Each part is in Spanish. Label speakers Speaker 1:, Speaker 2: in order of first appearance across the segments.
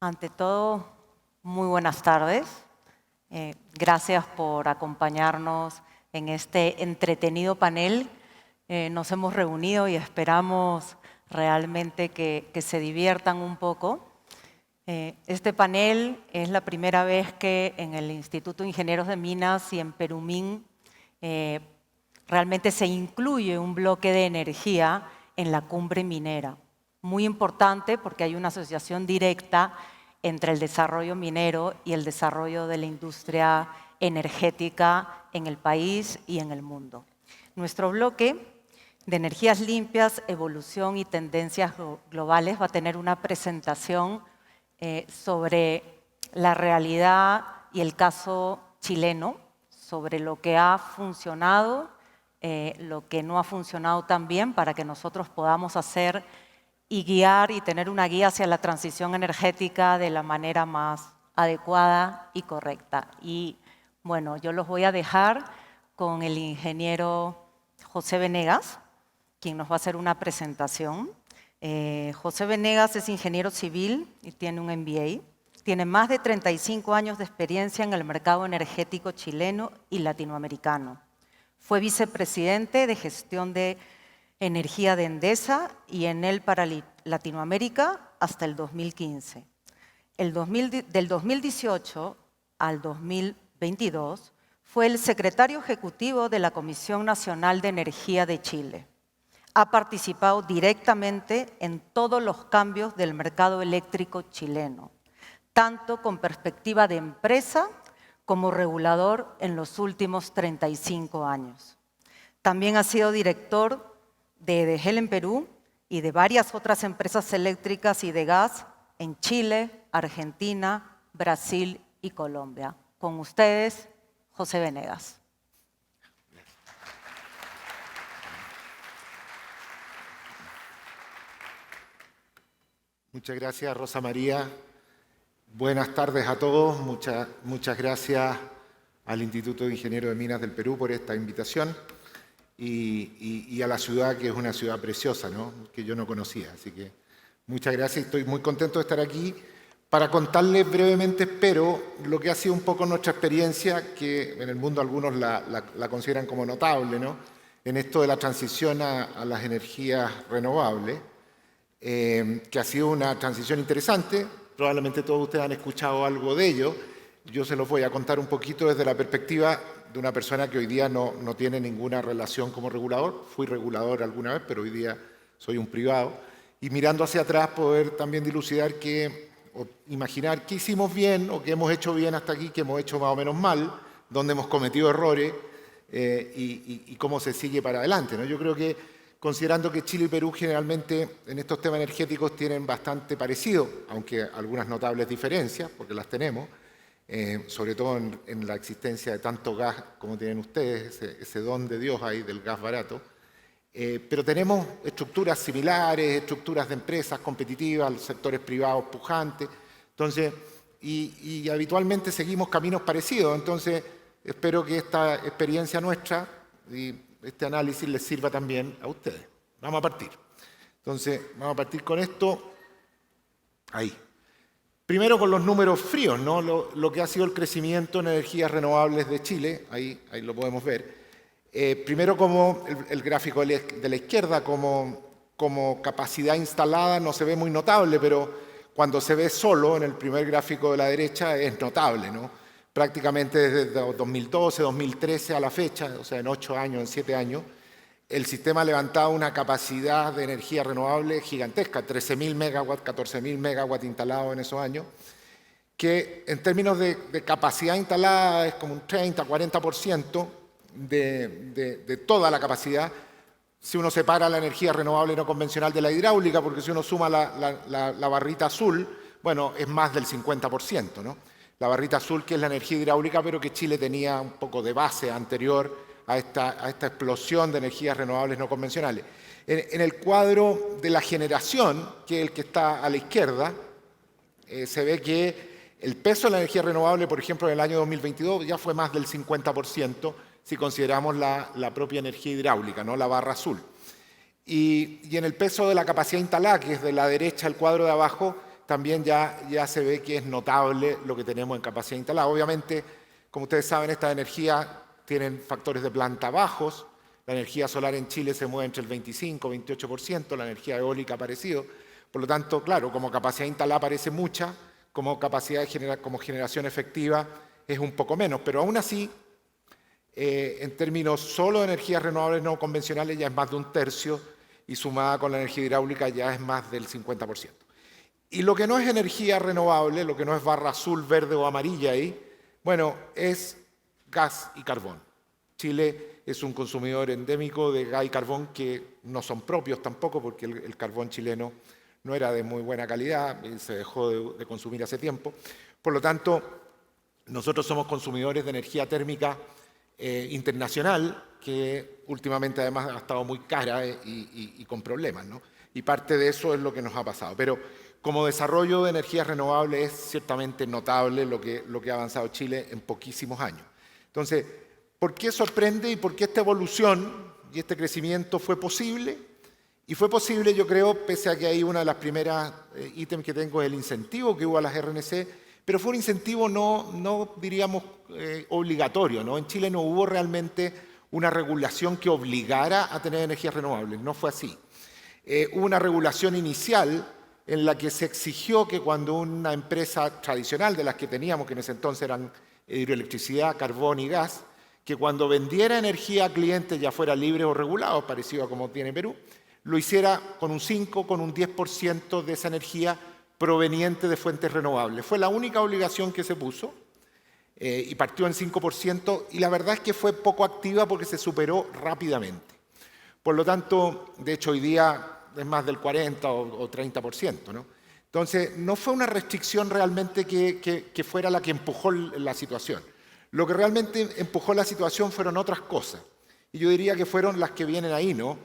Speaker 1: Ante todo, muy buenas tardes. Gracias por acompañarnos en este entretenido panel. Nos hemos reunido y esperamos realmente que se diviertan un poco. Este panel es la primera vez que en el Instituto de Ingenieros de Minas y en Perumín realmente se incluye un bloque de energía en la cumbre minera. Muy importante porque hay una asociación directa entre el desarrollo minero y el desarrollo de la industria energética en el país y en el mundo. Nuestro bloque de energías limpias, evolución y tendencias globales va a tener una presentación sobre la realidad y el caso chileno, sobre lo que ha funcionado, lo que no ha funcionado tan bien para que nosotros podamos hacer y guiar y tener una guía hacia la transición energética de la manera más adecuada y correcta. Y bueno, yo los voy a dejar con el ingeniero José Venegas, quien nos va a hacer una presentación. José Venegas es ingeniero civil y tiene un MBA. Tiene más de 35 años de experiencia en el mercado energético chileno y latinoamericano. Fue vicepresidente de gestión de energía de Endesa y Enel para Latinoamérica hasta el 2015. Del 2018 al 2022 fue el secretario ejecutivo de la Comisión Nacional de Energía de Chile. Ha participado directamente en todos los cambios del mercado eléctrico chileno, tanto con perspectiva de empresa como regulador en los últimos 35 años. También ha sido director de EDGEL en Perú y de varias otras empresas eléctricas y de gas en Chile, Argentina, Brasil y Colombia. Con ustedes, José Venegas.
Speaker 2: Muchas gracias, Rosa María. Buenas tardes a todos. Muchas gracias al Instituto de Ingenieros de Minas del Perú por esta invitación y a la ciudad, que es una ciudad preciosa, ¿no? Que yo no conocía. Así que muchas gracias. Estoy muy contento de estar aquí para contarles brevemente, espero, lo que ha sido un poco nuestra experiencia, que en el mundo algunos la consideran como notable, ¿no? En esto de la transición a las energías renovables. Que ha sido una transición interesante. Probablemente todos ustedes han escuchado algo de ello. Yo se los voy a contar un poquito desde la perspectiva de una persona que hoy día no tiene ninguna relación como regulador. Fui regulador alguna vez, pero hoy día soy un privado. Y mirando hacia atrás, poder también dilucidar o imaginar qué hicimos bien o qué hemos hecho bien hasta aquí, qué hemos hecho más o menos mal, dónde hemos cometido errores y cómo se sigue para adelante, ¿no? Yo creo que, considerando que Chile y Perú generalmente en estos temas energéticos tienen bastante parecido, aunque algunas notables diferencias, porque las tenemos, sobre todo en la existencia de tanto gas como tienen ustedes, ese don de Dios ahí del gas barato, pero tenemos estructuras similares, estructuras de empresas competitivas, sectores privados pujantes, entonces, y habitualmente seguimos caminos parecidos. Entonces espero que esta experiencia nuestra y este análisis les sirva también a ustedes. Vamos a partir. Entonces, vamos a partir con esto. Ahí. Primero con los números fríos, ¿no? Lo que ha sido el crecimiento en energías renovables de Chile. Ahí lo podemos ver. Primero, como el gráfico de la izquierda, como capacidad instalada no se ve muy notable, pero cuando se ve solo en el primer gráfico de la derecha es notable, ¿no? Prácticamente desde 2012, 2013 a la fecha, o sea, en 8 años, en 7 años, el sistema ha levantado una capacidad de energía renovable gigantesca, 13.000 megawatts, 14.000 megawatts instalados en esos años, que en términos de capacidad instalada es como un 30-40% de toda la capacidad, si uno separa la energía renovable no convencional de la hidráulica, porque si uno suma la barrita azul, bueno, es más del 50%, ¿no? La barrita azul, que es la energía hidráulica, pero que Chile tenía un poco de base anterior a esta explosión de energías renovables no convencionales. En el cuadro de la generación, que es el que está a la izquierda, se ve que el peso de la energía renovable, por ejemplo, en el año 2022 ya fue más del 50%, si consideramos la propia energía hidráulica, ¿no? La barra azul. Y en el peso de la capacidad instalada, que es de la derecha el cuadro de abajo, también ya se ve que es notable lo que tenemos en capacidad instalada. Obviamente, como ustedes saben, estas energías tienen factores de planta bajos. La energía solar en Chile se mueve entre el 25 y 28%, la energía eólica parecido. Por lo tanto, claro, como capacidad instalada parece mucha, como capacidad como generación efectiva es un poco menos, pero aún así, en términos solo de energías renovables no convencionales ya es más de un tercio y sumada con la energía hidráulica ya es más del 50%. Y lo que no es energía renovable, lo que no es barra azul, verde o amarilla ahí, bueno, es gas y carbón. Chile es un consumidor endémico de gas y carbón que no son propios tampoco porque el carbón chileno no era de muy buena calidad, se dejó de consumir hace tiempo. Por lo tanto, nosotros somos consumidores de energía térmica internacional, que últimamente además ha estado muy cara y con problemas, ¿no? Y parte de eso es lo que nos ha pasado. Pero como desarrollo de energías renovables es ciertamente notable lo que ha avanzado Chile en poquísimos años. Entonces, ¿por qué sorprende y por qué esta evolución y este crecimiento fue posible? Y fue posible, yo creo, pese a que hay una de las primeras ítems que tengo es el incentivo que hubo a las RNC, pero fue un incentivo no diríamos, obligatorio, ¿no? En Chile no hubo realmente una regulación que obligara a tener energías renovables, no fue así. Hubo una regulación inicial en la que se exigió que cuando una empresa tradicional de las que teníamos, que en ese entonces eran hidroelectricidad, carbón y gas, que cuando vendiera energía a clientes ya fuera libre o regulado, parecido a como tiene Perú, lo hiciera con un 5, con un 10% de esa energía proveniente de fuentes renovables. Fue la única obligación que se puso y partió en 5% y la verdad es que fue poco activa porque se superó rápidamente. Por lo tanto, de hecho hoy día es más del 40 o 30%, ¿no? Entonces, no fue una restricción realmente que fuera la que empujó la situación. Lo que realmente empujó la situación fueron otras cosas. Y yo diría que fueron las que vienen ahí, ¿no?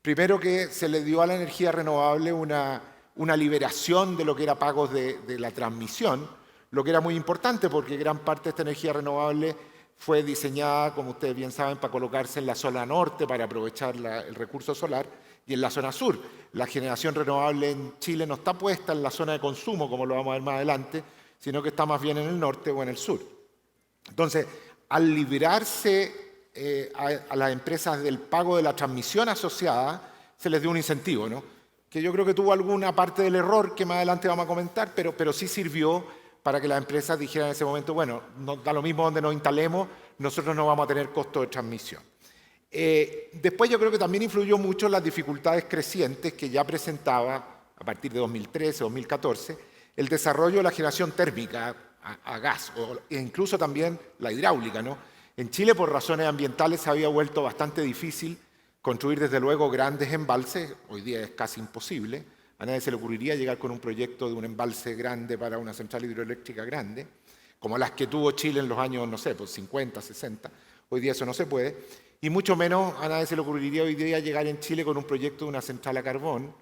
Speaker 2: Primero que se le dio a la energía renovable una liberación de lo que era pagos de la transmisión, lo que era muy importante porque gran parte de esta energía renovable fue diseñada, como ustedes bien saben, para colocarse en la zona norte para aprovechar el recurso solar y en la zona sur. La generación renovable en Chile no está puesta en la zona de consumo, como lo vamos a ver más adelante, sino que está más bien en el norte o en el sur. Entonces, al liberarse a las empresas del pago de la transmisión asociada, se les dio un incentivo, ¿no? Que yo creo que tuvo alguna parte del error que más adelante vamos a comentar, pero sí sirvió para que las empresas dijeran en ese momento, bueno, da lo mismo donde nos instalemos, nosotros no vamos a tener costo de transmisión. Después yo creo que también influyó mucho las dificultades crecientes que ya presentaba a partir de 2013, 2014, el desarrollo de la generación térmica a gas e incluso también la hidráulica, ¿no? En Chile, por razones ambientales, se había vuelto bastante difícil construir desde luego grandes embalses, hoy día es casi imposible, a nadie se le ocurriría llegar con un proyecto de un embalse grande para una central hidroeléctrica grande, como las que tuvo Chile en los años, no sé, pues 50, 60, hoy día eso no se puede, y mucho menos a nadie se le ocurriría hoy día llegar en Chile con un proyecto de una central a carbón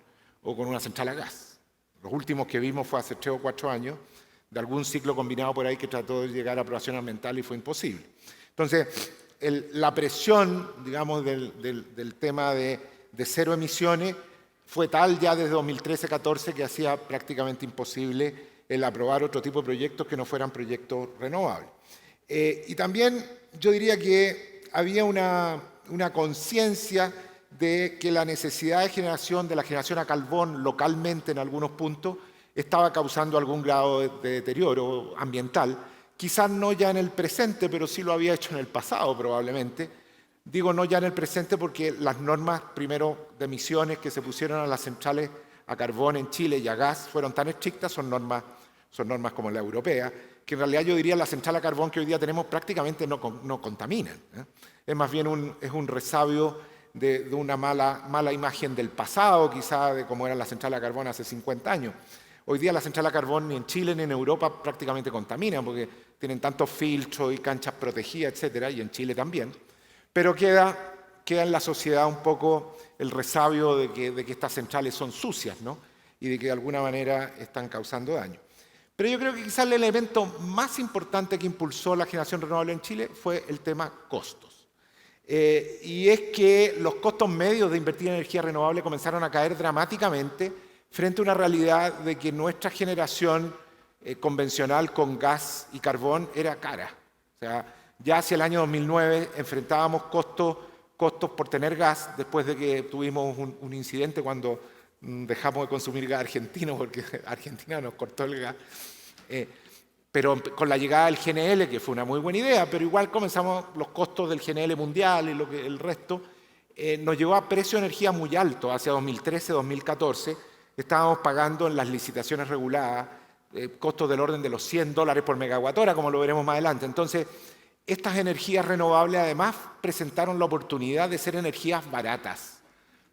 Speaker 2: o con una central a gas. Los últimos que vimos fue hace 3 o 4 años, de algún ciclo combinado por ahí que trató de llegar a aprobación ambiental y fue imposible. Entonces, la presión, digamos, del tema de cero emisiones fue tal ya desde 2013-14 que hacía prácticamente imposible el aprobar otro tipo de proyectos que no fueran proyectos renovables. Y también yo diría que había una conciencia de que la necesidad de la generación a carbón localmente en algunos puntos estaba causando algún grado de deterioro ambiental, quizás no ya en el presente, pero sí lo había hecho en el pasado probablemente. Digo no ya en el presente porque las normas, primero, de emisiones que se pusieron a las centrales a carbón en Chile y a gas fueron tan estrictas, son normas como la europea, que en realidad yo diría la central a carbón que hoy día tenemos prácticamente no contaminan, ¿eh? Es más bien un resabio de una mala imagen del pasado, quizá de cómo era la central a carbón hace 50 años. Hoy día la central a carbón ni en Chile ni en Europa prácticamente contaminan porque tienen tantos filtros y canchas protegidas, etcétera, y en Chile también. Pero queda en la sociedad un poco el resabio de que estas centrales son sucias, ¿no? Y de que de alguna manera están causando daño. Pero yo creo que quizás el elemento más importante que impulsó la generación renovable en Chile fue el tema costos. Y es que los costos medios de invertir en energía renovable comenzaron a caer dramáticamente frente a una realidad de que nuestra generación convencional con gas y carbón era cara. O sea, ya hacia el año 2009 enfrentábamos costos por tener gas, después de que tuvimos un incidente cuando dejamos de consumir gas argentino, porque Argentina nos cortó el gas. Pero con la llegada del GNL, que fue una muy buena idea, pero igual comenzamos los costos del GNL mundial y el resto, nos llevó a precio de energía muy alto hacia 2013-2014. Estábamos pagando en las licitaciones reguladas costos del orden de los $100 por megawatt hora, como lo veremos más adelante. Entonces, estas energías renovables además presentaron la oportunidad de ser energías baratas.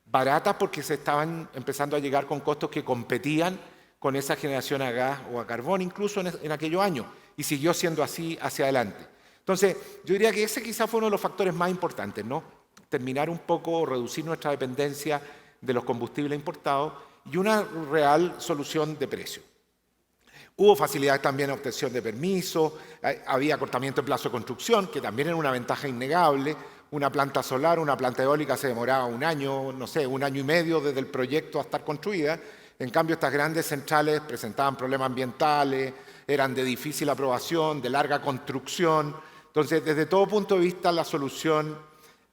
Speaker 2: Baratas porque se estaban empezando a llegar con costos que competían con esa generación a gas o a carbón, incluso en aquellos años, y siguió siendo así hacia adelante. Entonces, yo diría que ese quizás fue uno de los factores más importantes, ¿no? Terminar un poco, reducir nuestra dependencia de los combustibles importados y una real solución de precio. Hubo facilidades también en obtención de permisos, había acortamiento de plazo de construcción, que también era una ventaja innegable. Una planta solar, una planta eólica se demoraba un año, no sé, un año y medio desde el proyecto a estar construida. En cambio, estas grandes centrales presentaban problemas ambientales, eran de difícil aprobación, de larga construcción. Entonces, desde todo punto de vista, la solución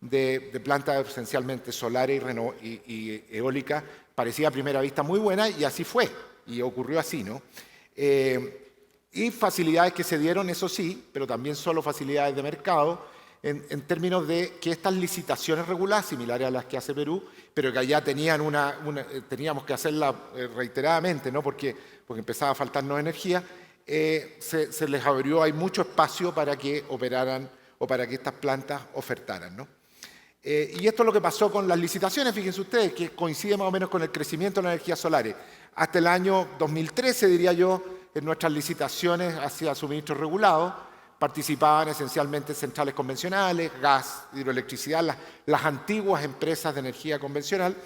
Speaker 2: de plantas esencialmente solares y eólicas parecía a primera vista muy buena, y así fue, y ocurrió así, ¿no? Y facilidades que se dieron, eso sí, pero también solo facilidades de mercado, en términos de que estas licitaciones reguladas, similares a las que hace Perú, pero que allá tenían teníamos que hacerlas reiteradamente, ¿no? porque empezaba a faltarnos energía, se les abrió, hay mucho espacio para que operaran o para que estas plantas ofertaran, ¿no? Y esto es lo que pasó con las licitaciones, fíjense ustedes, que coincide más o menos con el crecimiento de las energías solares. Hasta el año 2013, diría yo, en nuestras licitaciones hacia suministros regulados, participaban esencialmente centrales convencionales, gas, hidroelectricidad, las antiguas empresas de energía convencional,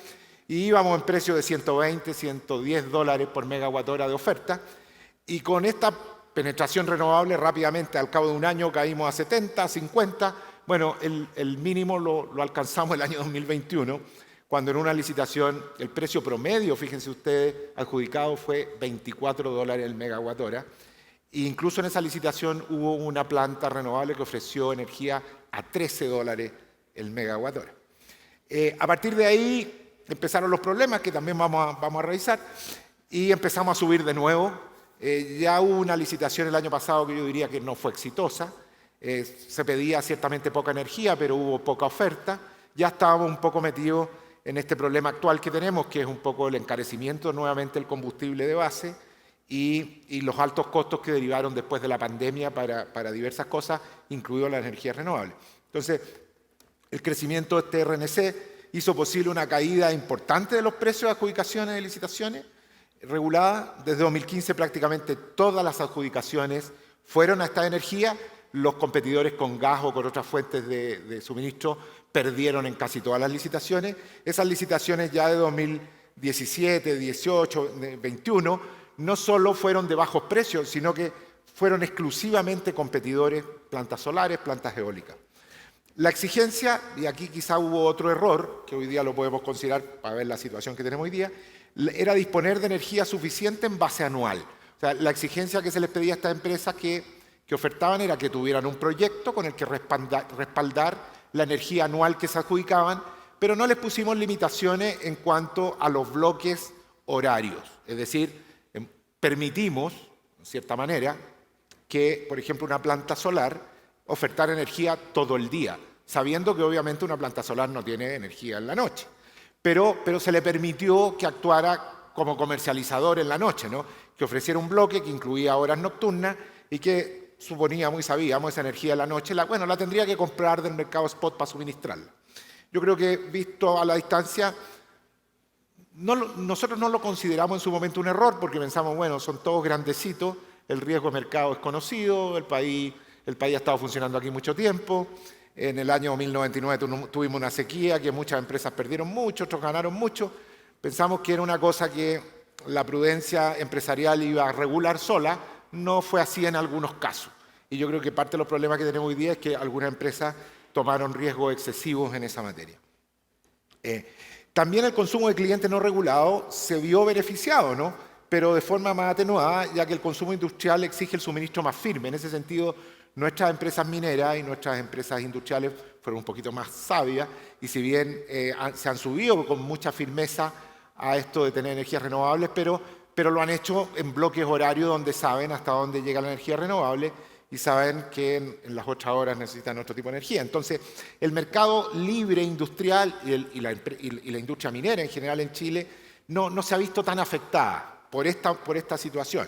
Speaker 2: y íbamos en precios de 120, 110 dólares por megawatt hora de oferta, y con esta penetración renovable rápidamente, al cabo de un año, caímos a 70, 50, bueno, el mínimo lo alcanzamos el año 2021, cuando en una licitación el precio promedio, fíjense ustedes, adjudicado fue 24 dólares el megawatt hora. E incluso en esa licitación hubo una planta renovable que ofreció energía a 13 dólares el megawatt hora. A partir de ahí empezaron los problemas que también vamos a revisar y empezamos a subir de nuevo. Ya hubo una licitación el año pasado que yo diría que no fue exitosa. Se pedía ciertamente poca energía, pero hubo poca oferta. Ya estábamos un poco metidos en este problema actual que tenemos, que es un poco el encarecimiento nuevamente del combustible de base y los altos costos que derivaron después de la pandemia para diversas cosas, incluido la energía renovable. Entonces, el crecimiento de este RNC hizo posible una caída importante de los precios de adjudicaciones de licitaciones reguladas. Desde 2015 prácticamente todas las adjudicaciones fueron a esta energía. Los competidores con gas o con otras fuentes de suministro perdieron en casi todas las licitaciones. Esas licitaciones ya de 2017, 18, 21 no solo fueron de bajos precios, sino que fueron exclusivamente competidores, plantas solares, plantas eólicas. La exigencia, y aquí quizá hubo otro error, que hoy día lo podemos considerar para ver la situación que tenemos hoy día, era disponer de energía suficiente en base anual. O sea, la exigencia que se les pedía a estas empresas que ofertaban era que tuvieran un proyecto con el que respaldar la energía anual que se adjudicaban, pero no les pusimos limitaciones en cuanto a los bloques horarios. Es decir, permitimos, de cierta manera, que, por ejemplo, una planta solar ofertara energía todo el día, sabiendo que obviamente una planta solar no tiene energía en la noche. Pero se le permitió que actuara como comercializador en la noche, ¿no? Que ofreciera un bloque que incluía horas nocturnas y que suponíamos y sabíamos esa energía en la noche, la tendría que comprar del mercado spot para suministrarla. Yo creo que, visto a la distancia, nosotros no lo consideramos en su momento un error, porque pensamos, bueno, son todos grandecitos, el riesgo de mercado es conocido, el país ha estado funcionando aquí mucho tiempo. En el año 2099 tuvimos una sequía que muchas empresas perdieron mucho, otros ganaron mucho. Pensamos que era una cosa que la prudencia empresarial iba a regular sola. No fue así en algunos casos. Y yo creo que parte de los problemas que tenemos hoy día es que algunas empresas tomaron riesgos excesivos en esa materia. También el consumo de clientes no regulado se vio beneficiado, ¿no? Pero de forma más atenuada, ya que el consumo industrial exige el suministro más firme. En ese sentido, nuestras empresas mineras y nuestras empresas industriales fueron un poquito más sabias y si bien se han subido con mucha firmeza a esto de tener energías renovables, pero lo han hecho en bloques horarios donde saben hasta dónde llega la energía renovable y saben que en las otras horas necesitan otro tipo de energía. Entonces, el mercado libre industrial y la industria minera en general en Chile no se ha visto tan afectada por esta situación.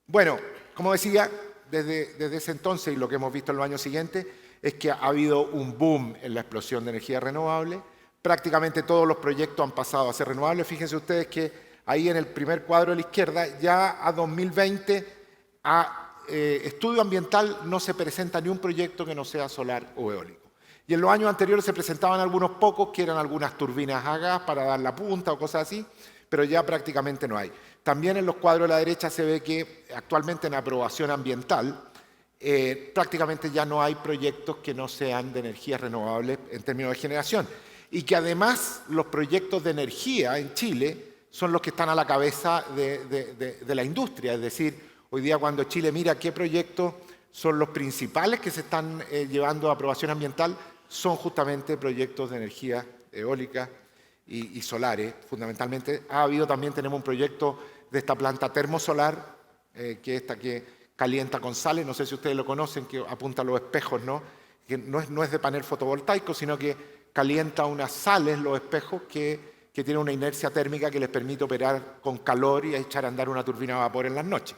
Speaker 2: Bueno, como decía, desde ese entonces y lo que hemos visto en los años siguientes es que ha habido un boom en la explosión de energía renovable. Prácticamente todos los proyectos han pasado a ser renovables. Fíjense ustedes que ahí en el primer cuadro de la izquierda, ya a 2020, a estudio ambiental no se presenta ni un proyecto que no sea solar o eólico. Y en los años anteriores se presentaban algunos pocos, que eran algunas turbinas a gas para dar la punta o cosas así, pero ya prácticamente no hay. También en los cuadros de la derecha se ve que actualmente en aprobación ambiental prácticamente ya no hay proyectos que no sean de energías renovables en términos de generación. Y que además los proyectos de energía en Chile son los que están a la cabeza de la industria. Es decir, hoy día cuando Chile mira qué proyectos son los principales que se están llevando a aprobación ambiental, son justamente proyectos de energía eólica y solares, fundamentalmente. Tenemos un proyecto de esta planta termosolar, que es esta que calienta con sales, no sé si ustedes lo conocen, que apunta a los espejos, ¿no? Que no es de panel fotovoltaico, sino que calienta unas sales, los espejos, que tienen una inercia térmica que les permite operar con calor y echar a andar una turbina a vapor en las noches.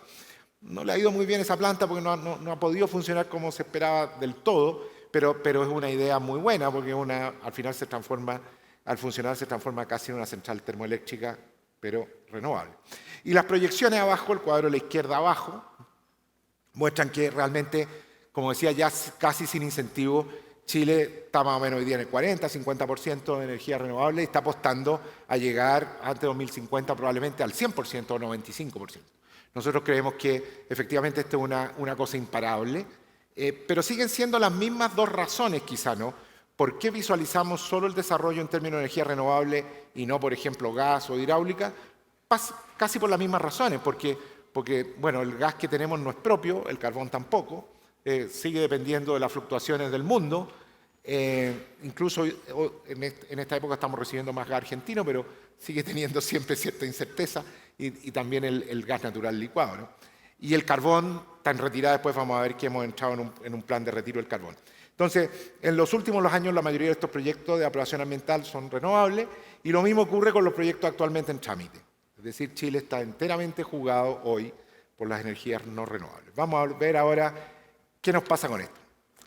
Speaker 2: No le ha ido muy bien esa planta porque no ha podido funcionar como se esperaba del todo, pero es una idea muy buena porque al final al funcionar se transforma casi en una central termoeléctrica, pero renovable. Y las proyecciones abajo, el cuadro de la izquierda abajo, muestran que realmente, como decía, ya casi sin incentivo, Chile está más o menos hoy día en el 40-50% de energía renovable y está apostando a llegar antes de 2050 probablemente al 100% o 95%. Nosotros creemos que efectivamente esto es una cosa imparable, pero siguen siendo las mismas dos razones quizá, ¿no? ¿Por qué visualizamos solo el desarrollo en términos de energía renovable y no, por ejemplo, gas o hidráulica? Casi por las mismas razones, porque bueno, el gas que tenemos no es propio, el carbón tampoco, sigue dependiendo de las fluctuaciones del mundo. Incluso en esta época estamos recibiendo más gas argentino, pero sigue teniendo siempre cierta incerteza y también el gas natural licuado, ¿no? Y el carbón está en retirada, después vamos a ver que hemos entrado en un plan de retiro del carbón. Entonces, en los últimos años la mayoría de estos proyectos de aprobación ambiental son renovables y lo mismo ocurre con los proyectos actualmente en trámite. Es decir, Chile está enteramente jugado hoy por las energías no renovables. Vamos a ver ahora qué nos pasa con esto.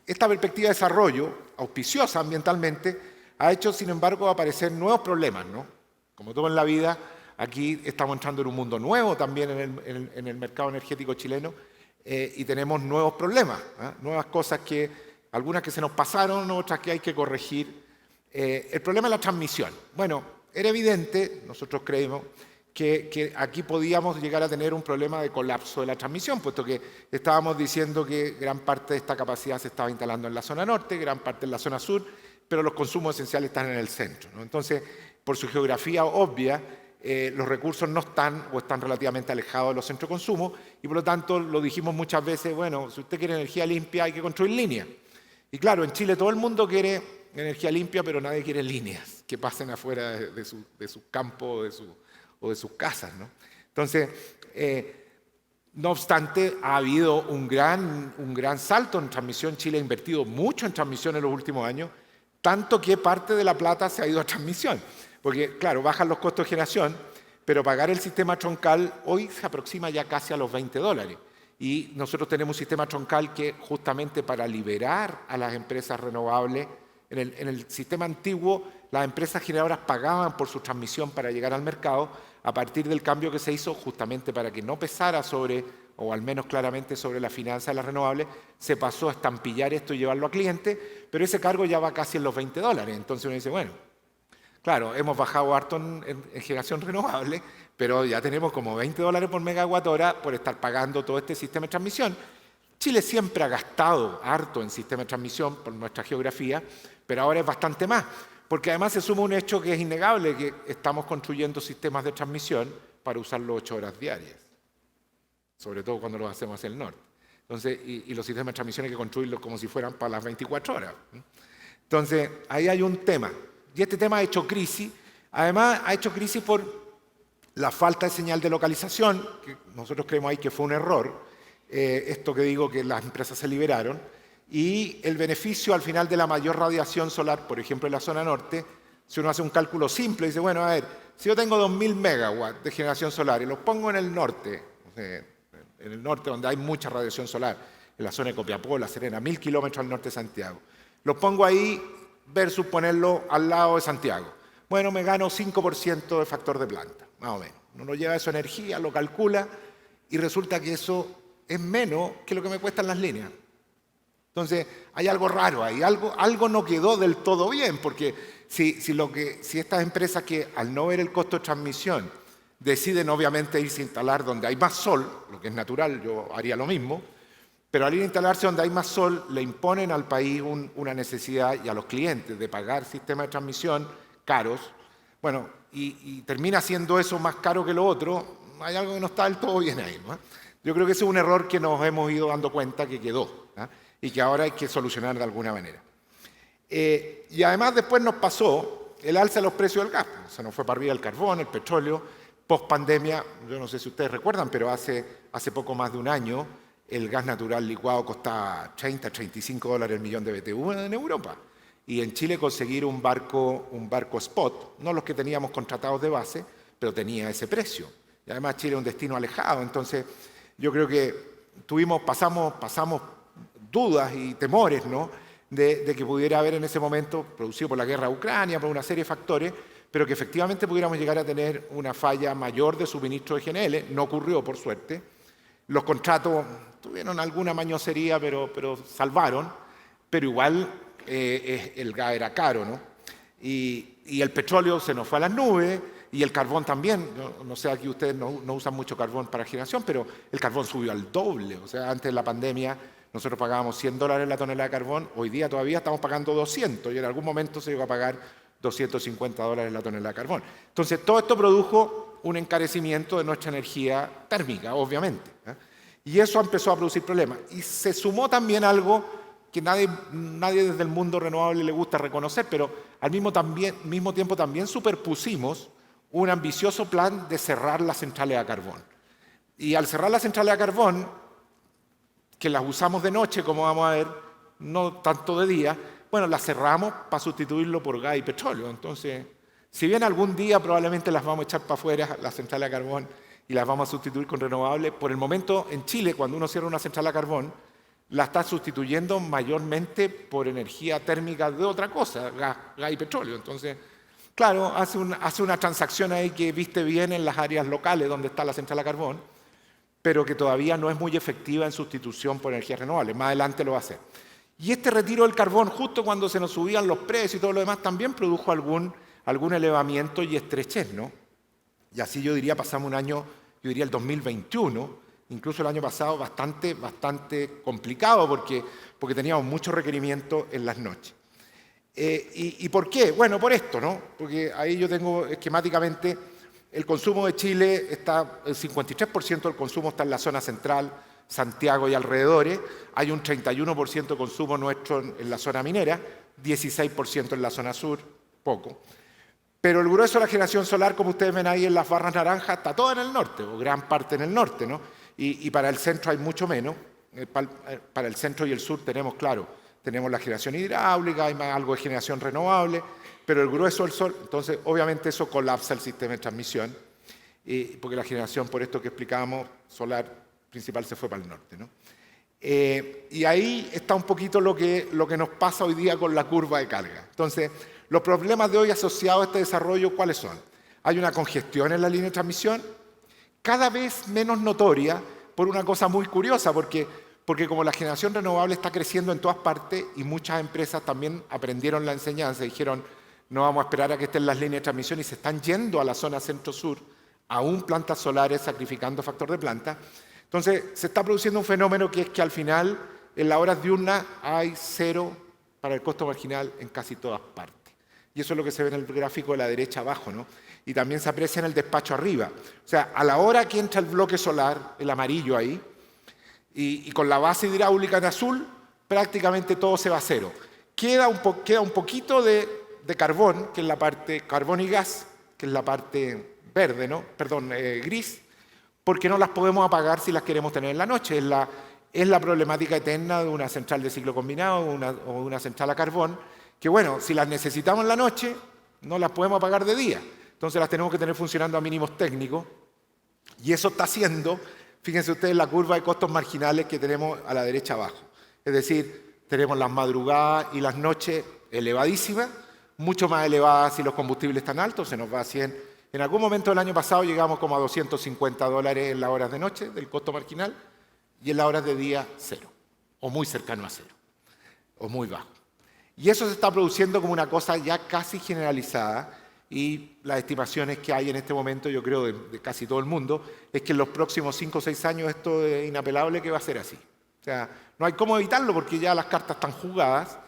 Speaker 2: Esta perspectiva de desarrollo, auspiciosa ambientalmente, ha hecho, sin embargo, aparecer nuevos problemas, ¿no? Como todo en la vida, aquí estamos entrando en un mundo nuevo también en el mercado energético chileno y tenemos nuevos problemas, nuevas cosas algunas que se nos pasaron, otras que hay que corregir. El problema es la transmisión. Bueno, era evidente, nosotros creemos, que aquí podíamos llegar a tener un problema de colapso de la transmisión, puesto que estábamos diciendo que gran parte de esta capacidad se estaba instalando en la zona norte, gran parte en la zona sur, pero los consumos esenciales están en el centro, ¿no? Entonces, por su geografía obvia, los recursos no están o están relativamente alejados de los centros de consumo y por lo tanto lo dijimos muchas veces, bueno, si usted quiere energía limpia hay que construir líneas. Y claro, en Chile todo el mundo quiere energía limpia, pero nadie quiere líneas que pasen afuera de su campo o de sus casas, ¿no? Entonces, no obstante, ha habido un gran salto en transmisión. Chile ha invertido mucho en transmisión en los últimos años, tanto que parte de la plata se ha ido a transmisión. Porque, claro, bajan los costos de generación, pero pagar el sistema troncal hoy se aproxima ya casi a los $20. Y nosotros tenemos un sistema troncal que justamente para liberar a las empresas renovables, en el sistema antiguo las empresas generadoras pagaban por su transmisión para llegar al mercado. A partir del cambio que se hizo, justamente para que no pesara sobre, o al menos claramente sobre la finanza de las renovables, se pasó a estampillar esto y llevarlo a cliente, pero ese cargo ya va casi en los $20. Entonces uno dice, bueno, claro, hemos bajado harto en generación renovable, pero ya tenemos como $20 por megawatt hora por estar pagando todo este sistema de transmisión. Chile siempre ha gastado harto en sistema de transmisión por nuestra geografía, pero ahora es bastante más, porque además se suma un hecho que es innegable, que estamos construyendo sistemas de transmisión para usarlo 8 horas diarias, sobre todo cuando lo hacemos hacia el norte. Entonces, y los sistemas de transmisión hay que construirlos como si fueran para las 24 horas. Entonces, ahí hay un tema. Y este tema ha hecho crisis. Además, ha hecho crisis por la falta de señal de localización, que nosotros creemos ahí que fue un error, esto que digo que las empresas se liberaron, y el beneficio al final de la mayor radiación solar, por ejemplo en la zona norte, si uno hace un cálculo simple, dice, bueno, a ver, si yo tengo 2.000 megawatts de generación solar y los pongo en el norte donde hay mucha radiación solar, en la zona de Copiapó, La Serena, 1.000 kilómetros al norte de Santiago, los pongo ahí versus ponerlo al lado de Santiago. Bueno, me gano 5% de factor de planta, más o menos. Uno lleva eso a energía, lo calcula y resulta que eso es menos que lo que me cuestan las líneas. Entonces, hay algo raro ahí, algo no quedó del todo bien, porque si estas empresas que al no ver el costo de transmisión deciden obviamente irse a instalar donde hay más sol, lo que es natural, yo haría lo mismo, pero al ir a instalarse donde hay más sol, le imponen al país una necesidad y a los clientes de pagar sistemas de transmisión caros, bueno, y termina siendo eso más caro que lo otro, hay algo que no está del todo bien ahí, ¿no? Yo creo que ese es un error que nos hemos ido dando cuenta que quedó, ¿no? Y que ahora hay que solucionar de alguna manera. Y además después nos pasó el alza de los precios del gas, se nos fue para arriba el carbón, el petróleo, post pandemia, yo no sé si ustedes recuerdan, pero hace poco más de un año el gas natural licuado costaba $30-35 el millón de BTU en Europa. Y en Chile conseguir un barco spot, no los que teníamos contratados de base, pero tenía ese precio. Y además Chile es un destino alejado, entonces yo creo que pasamos dudas y temores, ¿no?, de que pudiera haber en ese momento, producido por la guerra de Ucrania, por una serie de factores, pero que efectivamente pudiéramos llegar a tener una falla mayor de suministro de GNL. No ocurrió, por suerte. Los contratos tuvieron alguna mañosería, pero salvaron, pero igual el gas era caro, ¿no? Y el petróleo se nos fue a las nubes, y el carbón también. No sé, aquí ustedes no usan mucho carbón para generación, pero el carbón subió al doble. O sea, antes de la pandemia nosotros pagábamos $100 la tonelada de carbón, hoy día todavía estamos pagando 200, y en algún momento se llegó a pagar $250 la tonelada de carbón. Entonces, todo esto produjo un encarecimiento de nuestra energía térmica, obviamente, ¿eh? Y eso empezó a producir problemas. Y se sumó también algo que nadie desde el mundo renovable le gusta reconocer, pero al mismo tiempo también superpusimos un ambicioso plan de cerrar las centrales a carbón. Y al cerrar las centrales a carbón, que las usamos de noche, como vamos a ver, no tanto de día, bueno, las cerramos para sustituirlo por gas y petróleo. Entonces, si bien algún día probablemente las vamos a echar para afuera, las centrales a carbón, y las vamos a sustituir con renovables, por el momento en Chile, cuando uno cierra una central a carbón, la está sustituyendo mayormente por energía térmica de otra cosa, gas y petróleo. Entonces, claro, hace una transacción ahí que viste bien en las áreas locales donde está la central a carbón, pero que todavía no es muy efectiva en sustitución por energías renovables. Más adelante lo va a hacer. Y este retiro del carbón, justo cuando se nos subían los precios y todo lo demás, también produjo algún elevamiento y estrechez, ¿no? Y así yo diría, pasamos un año, yo diría el 2021, incluso el año pasado, bastante complicado porque teníamos muchos requerimientos en las noches. ¿Y por qué? Bueno, por esto, ¿no? Porque ahí yo tengo esquemáticamente el consumo de Chile, el 53% del consumo está en la zona central, Santiago y alrededores. Hay un 31% de consumo nuestro en la zona minera, 16% en la zona sur, poco. Pero el grueso de la generación solar, como ustedes ven ahí en las barras naranjas, está toda en el norte, o gran parte en el norte, ¿no? Y para el centro hay mucho menos. Para el centro y el sur tenemos la generación hidráulica, hay algo de generación renovable, pero el grueso del sol, entonces obviamente eso colapsa el sistema de transmisión, porque la generación, por esto que explicábamos, solar principal se fue para el norte, ¿no? Y ahí está un poquito lo que nos pasa hoy día con la curva de carga. Entonces, los problemas de hoy asociados a este desarrollo, ¿cuáles son? Hay una congestión en la línea de transmisión, cada vez menos notoria, por una cosa muy curiosa, porque como la generación renovable está creciendo en todas partes y muchas empresas también aprendieron la enseñanza y dijeron, no vamos a esperar a que estén las líneas de transmisión, y se están yendo a la zona centro-sur, aún plantas solares sacrificando factor de planta. Entonces, se está produciendo un fenómeno que es que al final, en las horas diurnas, hay cero para el costo marginal en casi todas partes. Y eso es lo que se ve en el gráfico de la derecha abajo, ¿no? Y también se aprecia en el despacho arriba. O sea, a la hora que entra el bloque solar, el amarillo ahí, y con la base hidráulica en azul, prácticamente todo se va a cero. Queda un poquito de carbón, que es la parte, carbón y gas, que es la parte verde, ¿no? Perdón, gris, porque no las podemos apagar si las queremos tener en la noche. Es la problemática eterna de una central de ciclo combinado o una central a carbón, que bueno, si las necesitamos en la noche, no las podemos apagar de día. Entonces las tenemos que tener funcionando a mínimos técnicos, y eso está haciendo, fíjense ustedes, la curva de costos marginales que tenemos a la derecha abajo. Es decir, tenemos las madrugadas y las noches elevadísimas, mucho más elevadas si los combustibles están altos, se nos va a 100. En algún momento del año pasado llegamos como a $250 en las horas de noche del costo marginal, y en las horas de día cero, o muy cercano a cero, o muy bajo. Y eso se está produciendo como una cosa ya casi generalizada, y las estimaciones que hay en este momento, yo creo, de casi todo el mundo, es que en los próximos 5 o 6 años esto es inapelable que va a ser así. O sea, no hay cómo evitarlo porque ya las cartas están jugadas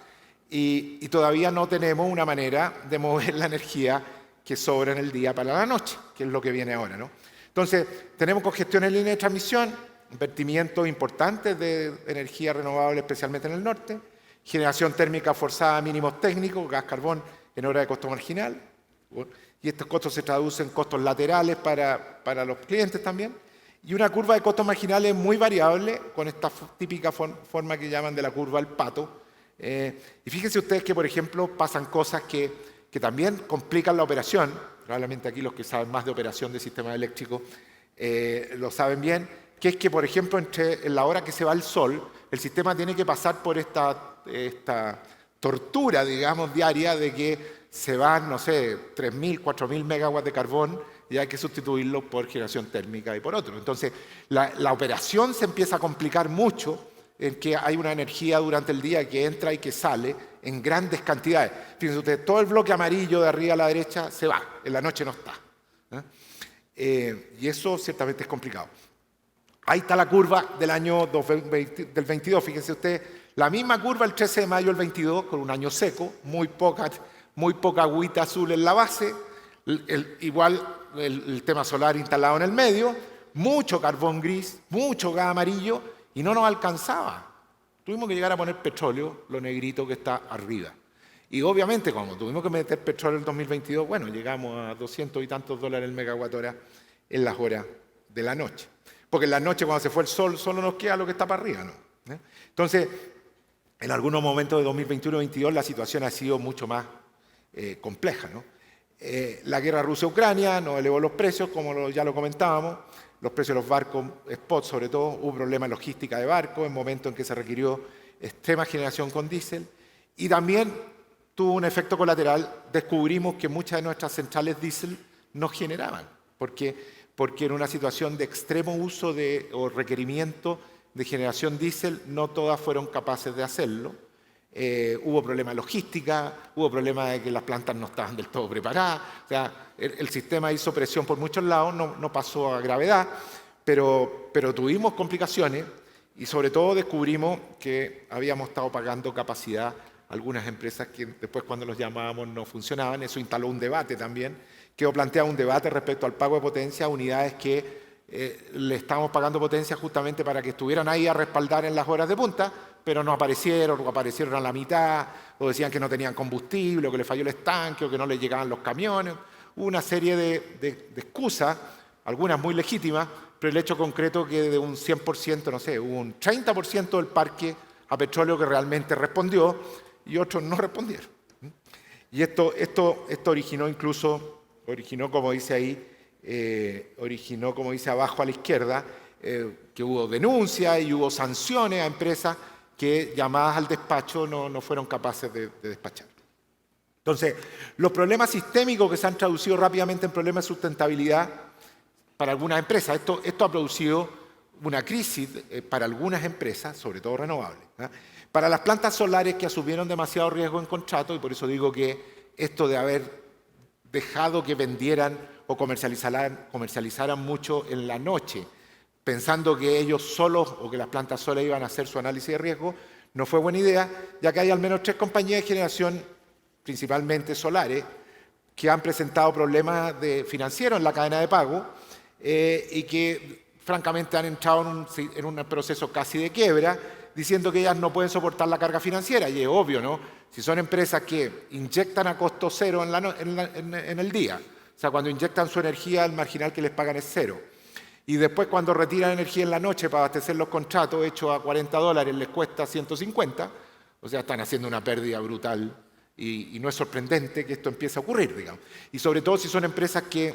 Speaker 2: y todavía no tenemos una manera de mover la energía que sobra en el día para la noche, que es lo que viene ahora, ¿no? Entonces, tenemos congestión en línea de transmisión, vertimientos importantes de energía renovable, especialmente en el norte, generación térmica forzada a mínimos técnicos, gas, carbón en hora de costo marginal, y estos costos se traducen en costos laterales para los clientes también, y una curva de costos marginales muy variable, con esta típica forma que llaman de la curva del pato. Y fíjense ustedes que, por ejemplo, pasan cosas que también complican la operación. Probablemente aquí los que saben más de operación de sistemas eléctricos lo saben bien, que es que, por ejemplo, en la hora que se va el sol, el sistema tiene que pasar por esta tortura, digamos, diaria de que se van, no sé, 3.000, 4.000 megawatts de carbón y hay que sustituirlo por generación térmica y por otro. Entonces, la operación se empieza a complicar mucho en que hay una energía durante el día que entra y que sale en grandes cantidades. Fíjense ustedes, todo el bloque amarillo de arriba a la derecha se va, en la noche no está. Y eso ciertamente es complicado. Ahí está la curva del año del 22, fíjense ustedes, la misma curva el 13 de mayo del 22, con un año seco, muy poca agüita azul en la base, igual el tema solar instalado en el medio, mucho carbón gris, mucho gas amarillo, y no nos alcanzaba. Tuvimos que llegar a poner petróleo, lo negrito que está arriba. Y obviamente, como tuvimos que meter petróleo en el 2022, bueno, llegamos a 200 y tantos dólares el megawatt hora en las horas de la noche. Porque en la noche, cuando se fue el sol, solo nos queda lo que está para arriba, ¿no? Entonces, en algunos momentos de 2021-2022 la situación ha sido mucho más compleja, ¿no? La guerra Rusia-Ucrania nos elevó los precios, como ya lo comentábamos, los precios de los barcos spot sobre todo, hubo problemas en logística de barcos en momentos en que se requirió extrema generación con diésel, y también tuvo un efecto colateral, descubrimos que muchas de nuestras centrales diésel no generaban, porque en una situación de extremo uso o requerimiento de generación diésel, no todas fueron capaces de hacerlo. Hubo problemas de logística, hubo problemas de que las plantas no estaban del todo preparadas. O sea, el sistema hizo presión por muchos lados, no pasó a gravedad, pero tuvimos complicaciones y sobre todo descubrimos que habíamos estado pagando capacidad a algunas empresas que después cuando los llamábamos no funcionaban. Eso instaló un debate también, quedó planteado un debate respecto al pago de potencia a unidades que le estábamos pagando potencia justamente para que estuvieran ahí a respaldar en las horas de punta, pero no aparecieron, o aparecieron a la mitad, o decían que no tenían combustible, o que les falló el estanque, o que no les llegaban los camiones. Hubo una serie de excusas, algunas muy legítimas, pero el hecho concreto que de un 100%, no sé, hubo un 30% del parque a petróleo que realmente respondió y otros no respondieron. Y esto originó, como dice ahí, como dice abajo a la izquierda, que hubo denuncias y hubo sanciones a empresas que llamadas al despacho no fueron capaces de despachar. Entonces, los problemas sistémicos que se han traducido rápidamente en problemas de sustentabilidad para algunas empresas, esto ha producido una crisis para algunas empresas, sobre todo renovables, ¿eh? Para las plantas solares que asumieron demasiado riesgo en contrato, y por eso digo que esto de haber dejado que vendieran o comercializaran mucho en la noche, pensando que ellos solos o que las plantas solas iban a hacer su análisis de riesgo, no fue buena idea, ya que hay al menos 3 compañías de generación principalmente solares, que han presentado problemas financieros en la cadena de pago y que francamente han entrado en un proceso casi de quiebra, diciendo que ellas no pueden soportar la carga financiera. Y es obvio, ¿no? Si son empresas que inyectan a costo cero en el día, o sea, cuando inyectan su energía, el marginal que les pagan es cero. Y después cuando retiran energía en la noche para abastecer los contratos hechos a $40 les cuesta 150, o sea, están haciendo una pérdida brutal y no es sorprendente que esto empiece a ocurrir, digamos. Y sobre todo si son empresas que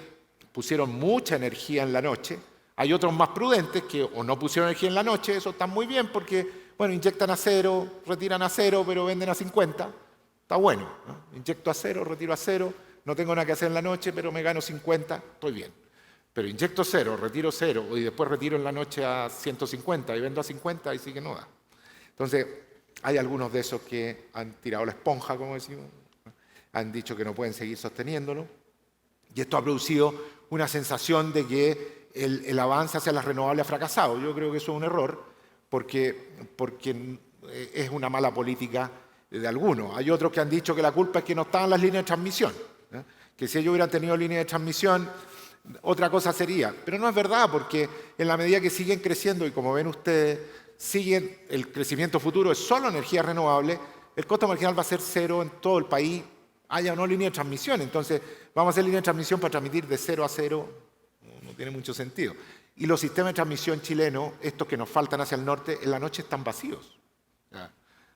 Speaker 2: pusieron mucha energía en la noche. Hay otros más prudentes que o no pusieron energía en la noche, eso está muy bien porque, bueno, inyectan a cero, retiran a cero, pero venden a 50. Está bueno, ¿no? Inyecto a cero, retiro a cero, no tengo nada que hacer en la noche, pero me gano 50, estoy bien. Pero inyecto cero, retiro cero, y después retiro en la noche a 150 y vendo a 50 y sí que no da. Entonces, hay algunos de esos que han tirado la esponja, como decimos, han dicho que no pueden seguir sosteniéndolo, y esto ha producido una sensación de que el avance hacia las renovables ha fracasado. Yo creo que eso es un error, porque es una mala política de algunos. Hay otros que han dicho que la culpa es que no estaban las líneas de transmisión, ¿eh? Que si ellos hubieran tenido líneas de transmisión, otra cosa sería. Pero no es verdad, porque en la medida que siguen creciendo, y como ven ustedes, el crecimiento futuro es solo energía renovable, el costo marginal va a ser cero en todo el país, haya o no línea de transmisión. Entonces, vamos a hacer línea de transmisión para transmitir de 0 a 0, no tiene mucho sentido. Y los sistemas de transmisión chilenos, estos que nos faltan hacia el norte, en la noche están vacíos.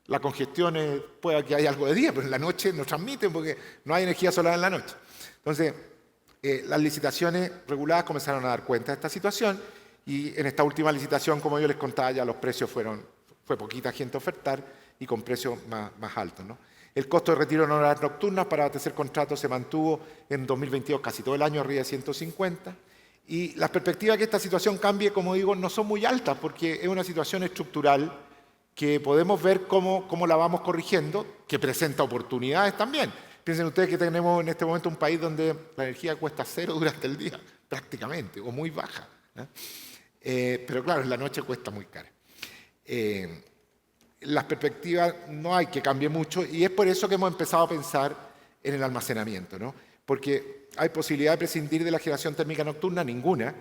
Speaker 2: La congestión puede que haya algo de día, pero en la noche no transmiten porque no hay energía solar en la noche. Entonces, las licitaciones reguladas comenzaron a dar cuenta de esta situación y en esta última licitación, como yo les contaba, ya los precios fue poquita gente a ofertar y con precios más altos, ¿no? El costo de retiro en horas nocturnas para abastecer contratos se mantuvo en 2022 casi todo el año arriba de 150 y las perspectivas de que esta situación cambie, como digo, no son muy altas porque es una situación estructural que podemos ver cómo la vamos corrigiendo, que presenta oportunidades también. Piensen ustedes que tenemos en este momento un país donde la energía cuesta cero durante el día, prácticamente, o muy baja, ¿eh? Pero claro, en la noche cuesta muy cara. Las perspectivas no hay que cambie mucho y es por eso que hemos empezado a pensar en el almacenamiento, ¿no? Porque hay posibilidad de prescindir de la generación térmica nocturna, ninguna,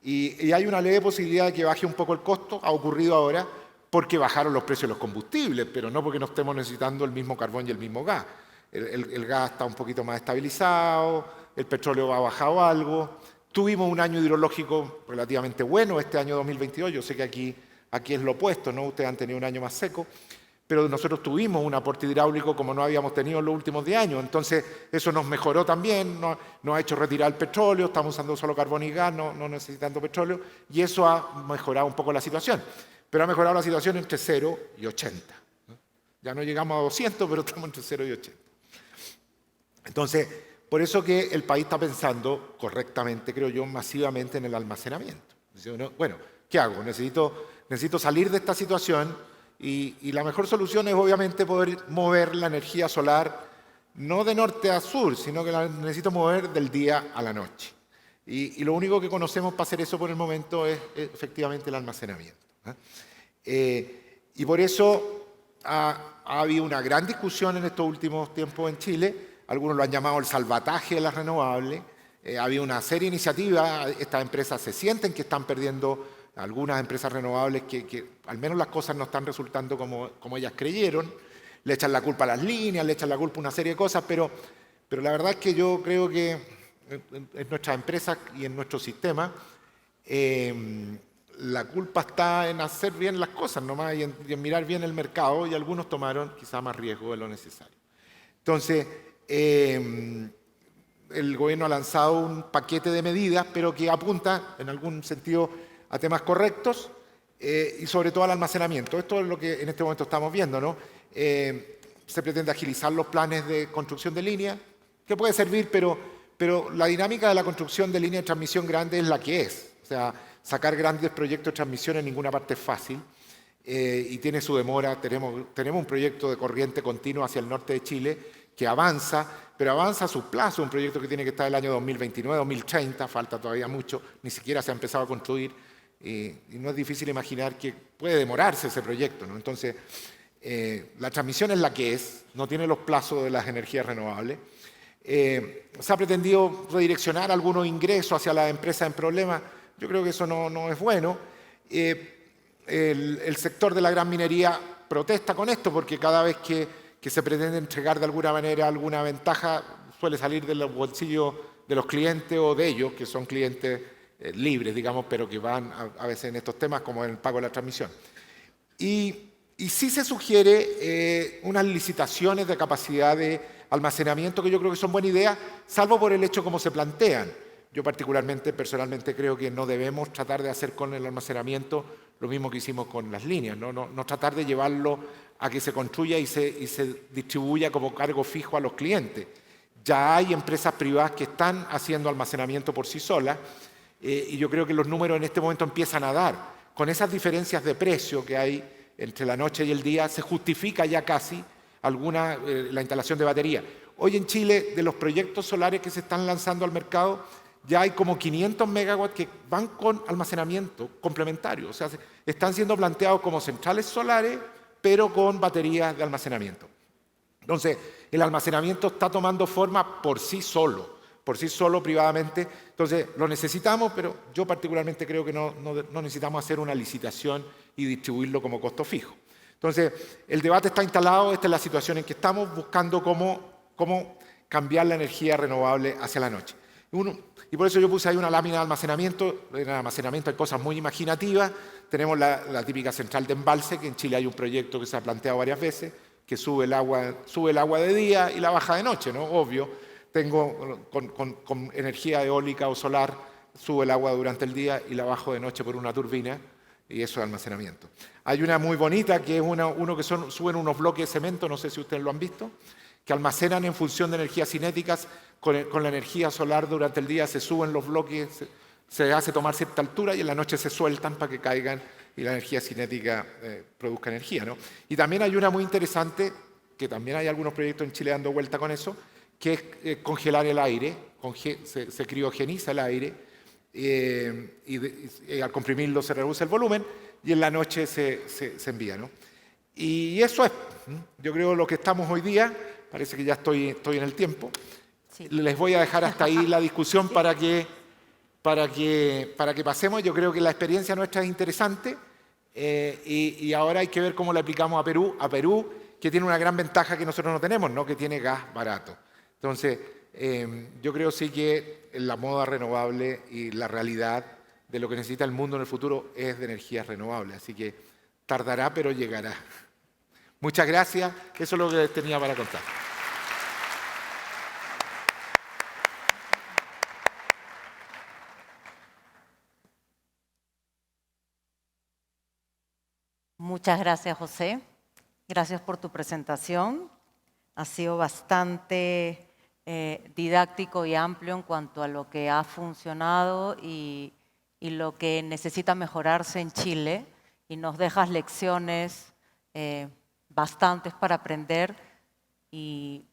Speaker 2: y hay una leve posibilidad de que baje un poco el costo, ha ocurrido ahora porque bajaron los precios de los combustibles, pero no porque no estemos necesitando el mismo carbón y el mismo gas. El gas está un poquito más estabilizado, el petróleo ha bajado algo. Tuvimos un año hidrológico relativamente bueno este año 2022, yo sé que aquí es lo opuesto, ¿no? Ustedes han tenido un año más seco, pero nosotros tuvimos un aporte hidráulico como no habíamos tenido en los últimos 10 años, entonces eso nos mejoró también, nos ha hecho retirar el petróleo, estamos usando solo carbón y gas, no necesitando petróleo, y eso ha mejorado un poco la situación, pero ha mejorado la situación entre 0 y 80. ¿No? Ya no llegamos a 200, pero estamos entre 0 y 80. Entonces, por eso que el país está pensando correctamente, creo yo, masivamente en el almacenamiento. Bueno, ¿qué hago? Necesito salir de esta situación y la mejor solución es obviamente poder mover la energía solar no de norte a sur, sino que la necesito mover del día a la noche. Y lo único que conocemos para hacer eso por el momento es efectivamente el almacenamiento. Y por eso ha habido una gran discusión en estos últimos tiempos en Chile. Algunos lo han llamado el salvataje de las renovables. Ha habido una serie de iniciativas. Estas empresas se sienten que están perdiendo, algunas empresas renovables que al menos las cosas no están resultando como ellas creyeron. Le echan la culpa a las líneas, le echan la culpa a una serie de cosas, pero la verdad es que yo creo que en nuestras empresas y en nuestro sistema la culpa está en hacer bien las cosas nomás y en mirar bien el mercado, y algunos tomaron quizá más riesgo de lo necesario. Entonces, el gobierno ha lanzado un paquete de medidas, pero que apunta en algún sentido a temas correctos y sobre todo al almacenamiento. Esto es lo que en este momento estamos viendo, ¿no? Se pretende agilizar los planes de construcción de líneas, que puede servir, pero la dinámica de la construcción de líneas de transmisión grande es la que es. O sea, sacar grandes proyectos de transmisión en ninguna parte es fácil y tiene su demora. Tenemos un proyecto de corriente continua hacia el norte de Chile que avanza, pero avanza a su plazo, un proyecto que tiene que estar el año 2029, 2030, falta todavía mucho, ni siquiera se ha empezado a construir y no es difícil imaginar que puede demorarse ese proyecto, ¿no? Entonces, La transmisión es la que es, no tiene los plazos de las energías renovables. Se ha pretendido redireccionar algunos ingresos hacia las empresas en problemas. Yo creo que eso no es bueno. El sector de la gran minería protesta con esto porque cada vez que se pretende entregar de alguna manera alguna ventaja suele salir de los bolsillos de los clientes o de ellos, que son clientes libres, digamos, pero que van a veces en estos temas como en el pago de la transmisión. Y sí se sugiere unas licitaciones de capacidad de almacenamiento que yo creo que son buena idea, salvo por el hecho como se plantean. Yo particularmente, personalmente, creo que no debemos tratar de hacer con el almacenamiento lo mismo que hicimos con las líneas, no tratar de llevarlo a que se construya y se distribuya como cargo fijo a los clientes. Ya hay empresas privadas que están haciendo almacenamiento por sí solas y yo creo que los números en este momento empiezan a dar. Con esas diferencias de precio que hay entre la noche y el día, se justifica ya casi la instalación de batería. Hoy en Chile, de los proyectos solares que se están lanzando al mercado, ya hay como 500 megawatts que van con almacenamiento complementario. O sea, están siendo planteados como centrales solares, pero con baterías de almacenamiento. Entonces, el almacenamiento está tomando forma por sí solo privadamente. Entonces, lo necesitamos, pero yo particularmente creo que no necesitamos hacer una licitación y distribuirlo como costo fijo. Entonces, el debate está instalado, esta es la situación en que estamos, buscando cómo cambiar la energía renovable hacia la noche. Y por eso yo puse ahí una lámina de almacenamiento. En el almacenamiento hay cosas muy imaginativas. Tenemos la típica central de embalse, que en Chile hay un proyecto que se ha planteado varias veces, que sube el agua de día y la baja de noche, ¿no? Obvio. Con energía eólica o solar, sube el agua durante el día y la bajo de noche por una turbina, y eso es almacenamiento. Hay una muy bonita, que es uno que suben unos bloques de cemento, no sé si ustedes lo han visto, que almacenan en función de energías cinéticas. Con la energía solar durante el día se suben los bloques, se hace tomar cierta altura y en la noche se sueltan para que caigan y la energía cinética produzca energía, ¿no? Y también hay una muy interesante, que también hay algunos proyectos en Chile dando vuelta con eso, que es congelar el aire, se criogeniza el aire y al comprimirlo se reduce el volumen y en la noche se envía, ¿no? Y eso es, yo creo, lo que estamos hoy día. Parece que ya estoy en el tiempo. Sí. Les voy a dejar hasta ahí la discusión para que pasemos. Yo creo que la experiencia nuestra es interesante y ahora hay que ver cómo la aplicamos a Perú, que tiene una gran ventaja que nosotros no tenemos, ¿no? Que tiene gas barato. Entonces, yo creo sí que la moda renovable y la realidad de lo que necesita el mundo en el futuro es de energías renovables. Así que tardará, pero llegará. Muchas gracias. Eso es lo que les tenía para contar.
Speaker 1: Muchas gracias, José. Gracias por tu presentación. Ha sido bastante didáctico y amplio en cuanto a lo que ha funcionado y lo que necesita mejorarse en Chile, y nos dejas lecciones bastantes para aprender y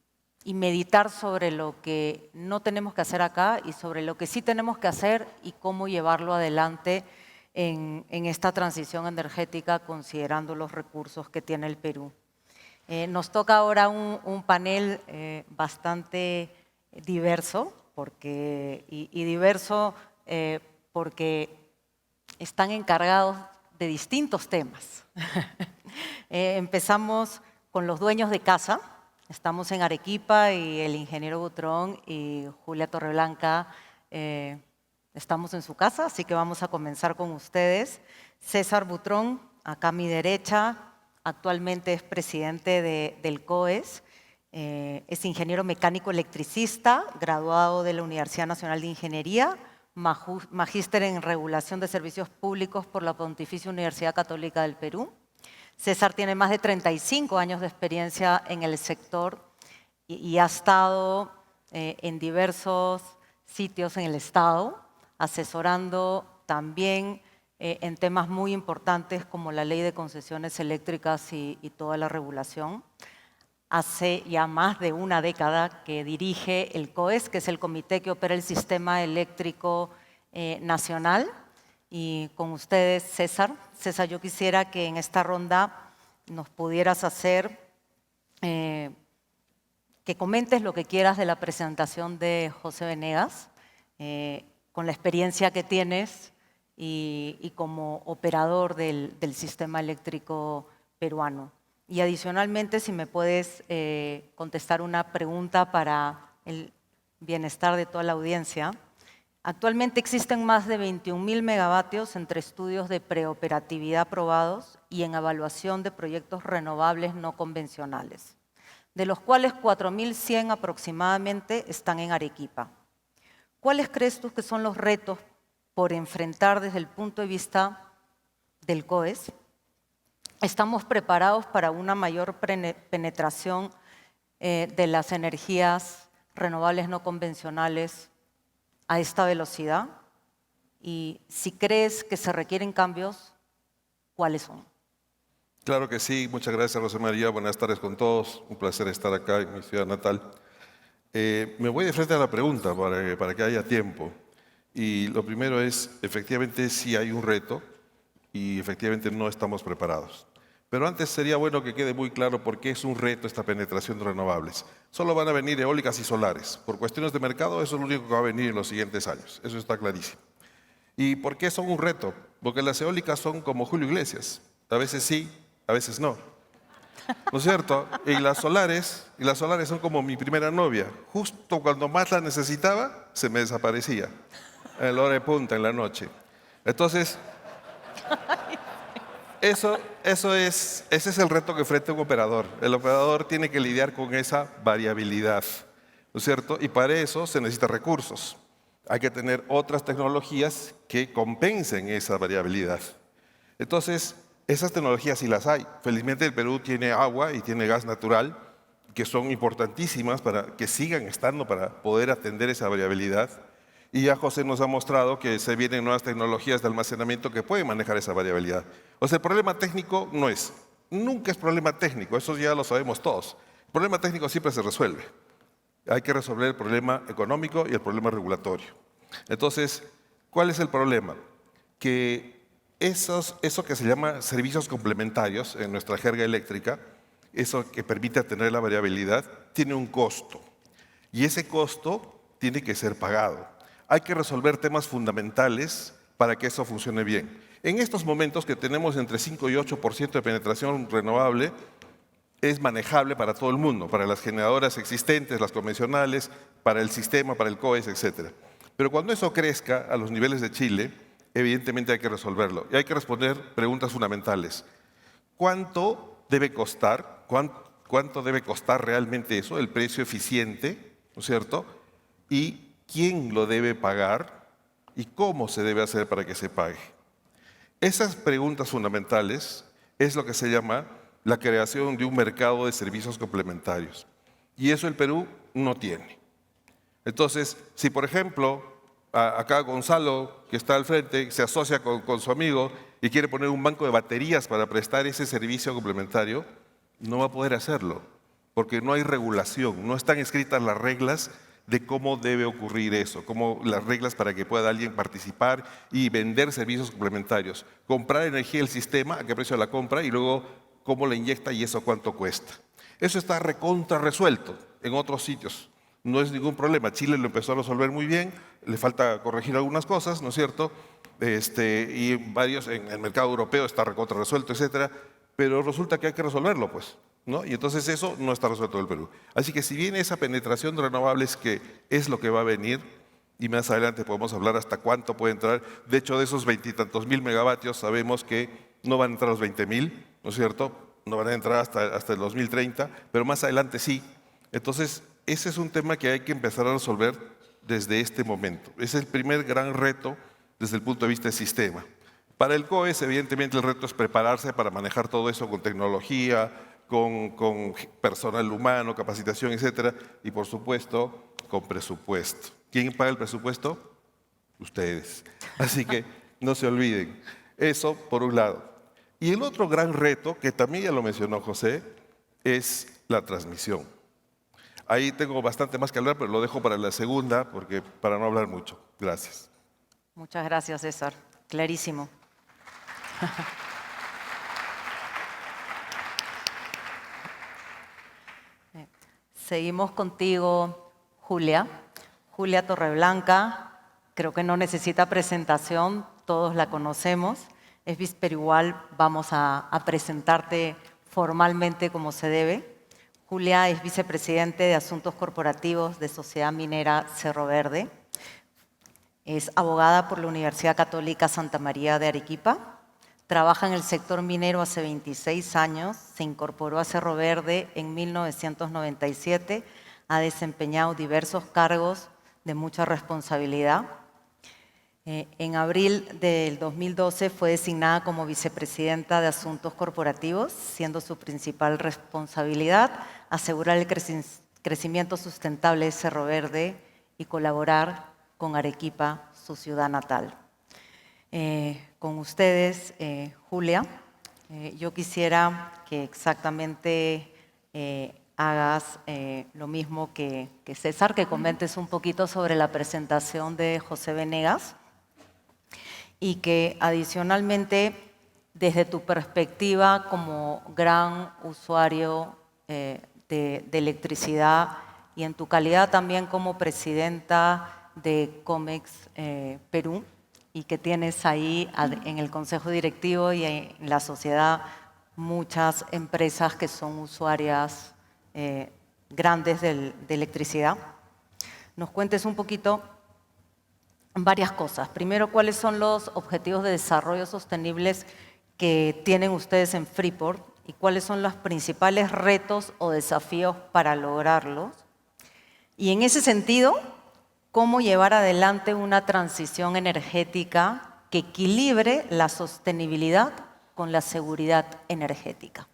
Speaker 1: meditar sobre lo que no tenemos que hacer acá y sobre lo que sí tenemos que hacer y cómo llevarlo adelante en esta transición energética, considerando los recursos que tiene el Perú. Nos toca ahora un panel bastante diverso, porque están encargados de distintos temas. Empezamos con los dueños de casa. Estamos en Arequipa y el ingeniero Butrón y Julia Torreblanca estamos en su casa, así que vamos a comenzar con ustedes. César Butrón, acá a mi derecha, actualmente es presidente del COES, es ingeniero mecánico electricista, graduado de la Universidad Nacional de Ingeniería, magíster en regulación de servicios públicos por la Pontificia Universidad Católica del Perú. César tiene más de 35 años de experiencia en el sector y ha estado en diversos sitios en el Estado, asesorando también en temas muy importantes como la ley de concesiones eléctricas y toda la regulación. Hace ya más de una década que dirige el COES, que es el comité que opera el Sistema Eléctrico Nacional. Y con ustedes, César. César, yo quisiera que en esta ronda nos pudieras hacer, que comentes lo que quieras de la presentación de José Venegas, con la experiencia que tienes y como operador del sistema eléctrico peruano. Y adicionalmente, si me puedes contestar una pregunta para el bienestar de toda la audiencia. Actualmente existen más de 21.000 megavatios entre estudios de preoperatividad aprobados y en evaluación de proyectos renovables no convencionales, de los cuales 4.100 aproximadamente están en Arequipa. ¿Cuáles crees tú que son los retos por enfrentar desde el punto de vista del COES? ¿Estamos preparados para una mayor penetración de las energías renovables no convencionales a esta velocidad? Y si crees que se requieren cambios, ¿cuáles son?
Speaker 3: Claro que sí. Muchas gracias, Rosa María. Buenas tardes con todos. Un placer estar acá en mi ciudad natal. Me voy de frente a la pregunta para que haya tiempo. Y lo primero es, efectivamente, sí hay un reto y efectivamente no estamos preparados. Pero antes sería bueno que quede muy claro por qué es un reto esta penetración de renovables. Solo van a venir eólicas y solares. Por cuestiones de mercado, eso es lo único que va a venir en los siguientes años. Eso está clarísimo. ¿Y por qué son un reto? Porque las eólicas son como Julio Iglesias. A veces sí, a veces no. ¿No es cierto? Y las solares son como mi primera novia. Justo cuando más la necesitaba, se me desaparecía. A la hora de punta, en la noche. Entonces, ese es el reto que enfrenta un operador. El operador tiene que lidiar con esa variabilidad, ¿no es cierto? Y para eso se necesitan recursos. Hay que tener otras tecnologías que compensen esa variabilidad. Entonces, esas tecnologías sí las hay. Felizmente el Perú tiene agua y tiene gas natural, que son importantísimas para que sigan estando para poder atender esa variabilidad. Y ya José nos ha mostrado que se vienen nuevas tecnologías de almacenamiento que pueden manejar esa variabilidad. O sea, el problema técnico nunca es problema técnico, eso ya lo sabemos todos. El problema técnico siempre se resuelve. Hay que resolver el problema económico y el problema regulatorio. Entonces, ¿cuál es el problema? Que eso que se llama servicios complementarios en nuestra jerga eléctrica, eso que permite tener la variabilidad, tiene un costo. Y ese costo tiene que ser pagado. Hay que resolver temas fundamentales para que eso funcione bien. En estos momentos que tenemos entre 5 y 8% de penetración renovable, es manejable para todo el mundo, para las generadoras existentes, las convencionales, para el sistema, para el COES, etc. Pero cuando eso crezca a los niveles de Chile, evidentemente hay que resolverlo. Y hay que responder preguntas fundamentales. ¿Cuánto debe costar? ¿Cuánto debe costar realmente eso? El precio eficiente, ¿no es cierto? Y quién lo debe pagar y cómo se debe hacer para que se pague. Esas preguntas fundamentales es lo que se llama la creación de un mercado de servicios complementarios. Y eso el Perú no tiene. Entonces, si por ejemplo, acá Gonzalo, que está al frente, se asocia con su amigo y quiere poner un banco de baterías para prestar ese servicio complementario, no va a poder hacerlo, porque no hay regulación, no están escritas las reglas de cómo debe ocurrir eso, como las reglas para que pueda alguien participar y vender servicios complementarios, comprar energía del sistema, a qué precio la compra y luego cómo la inyecta y eso cuánto cuesta. Eso está recontra resuelto en otros sitios, no es ningún problema. Chile lo empezó a resolver muy bien, le falta corregir algunas cosas, ¿no es cierto? Y varios en el mercado europeo está recontra resuelto, etcétera, pero resulta que hay que resolverlo, pues. ¿No? Y entonces eso no está resuelto en el Perú. Así que si bien esa penetración de renovables que es lo que va a venir, y más adelante podemos hablar hasta cuánto puede entrar, de hecho de esos 20 y tantos mil megavatios sabemos que no van a entrar los 20.000, ¿no es cierto? No van a entrar hasta el 2030, pero más adelante sí. Entonces ese es un tema que hay que empezar a resolver desde este momento. Es el primer gran reto desde el punto de vista del sistema. Para el COES, evidentemente el reto es prepararse para manejar todo eso con tecnología, con personal humano, capacitación, etcétera, y por supuesto con presupuesto. ¿Quién paga el presupuesto? Ustedes. Así que no se olviden. Eso por un lado. Y el otro gran reto, que también ya lo mencionó José, es la transmisión. Ahí tengo bastante más que hablar, pero lo dejo para la segunda, para no hablar mucho. Gracias.
Speaker 1: Muchas gracias, César. Clarísimo. Seguimos contigo, Julia. Julia Torreblanca, creo que no necesita presentación, todos la conocemos. Pero igual vamos a presentarte formalmente como se debe. Julia es vicepresidente de Asuntos Corporativos de Sociedad Minera Cerro Verde. Es abogada por la Universidad Católica Santa María de Arequipa. Trabaja en el sector minero hace 26 años. Se incorporó a Cerro Verde en 1997. Ha desempeñado diversos cargos de mucha responsabilidad. En abril del 2012 fue designada como vicepresidenta de Asuntos Corporativos, siendo su principal responsabilidad asegurar el crecimiento sustentable de Cerro Verde y colaborar con Arequipa, su ciudad natal. Con ustedes, Julia, yo quisiera que exactamente hagas lo mismo que César, que comentes un poquito sobre la presentación de José Venegas y que adicionalmente, desde tu perspectiva como gran usuario de electricidad y en tu calidad también como presidenta de COMEX Perú, y que tienes ahí en el consejo directivo y en la sociedad muchas empresas que son usuarias grandes de electricidad, nos cuentes un poquito varias cosas. Primero, ¿cuáles son los objetivos de desarrollo sostenibles que tienen ustedes en Freeport y cuáles son los principales retos o desafíos para lograrlos? Y en ese sentido, ¿cómo llevar adelante una transición energética que equilibre la sostenibilidad con la seguridad energética?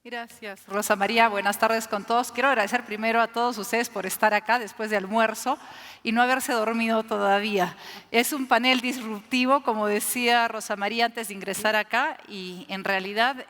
Speaker 4: Gracias, Rosa María. Buenas tardes con todos. Quiero agradecer primero a todos ustedes por estar acá después de almuerzo y no haberse dormido todavía. Es un panel disruptivo, como decía Rosa María antes de ingresar acá, y en realidad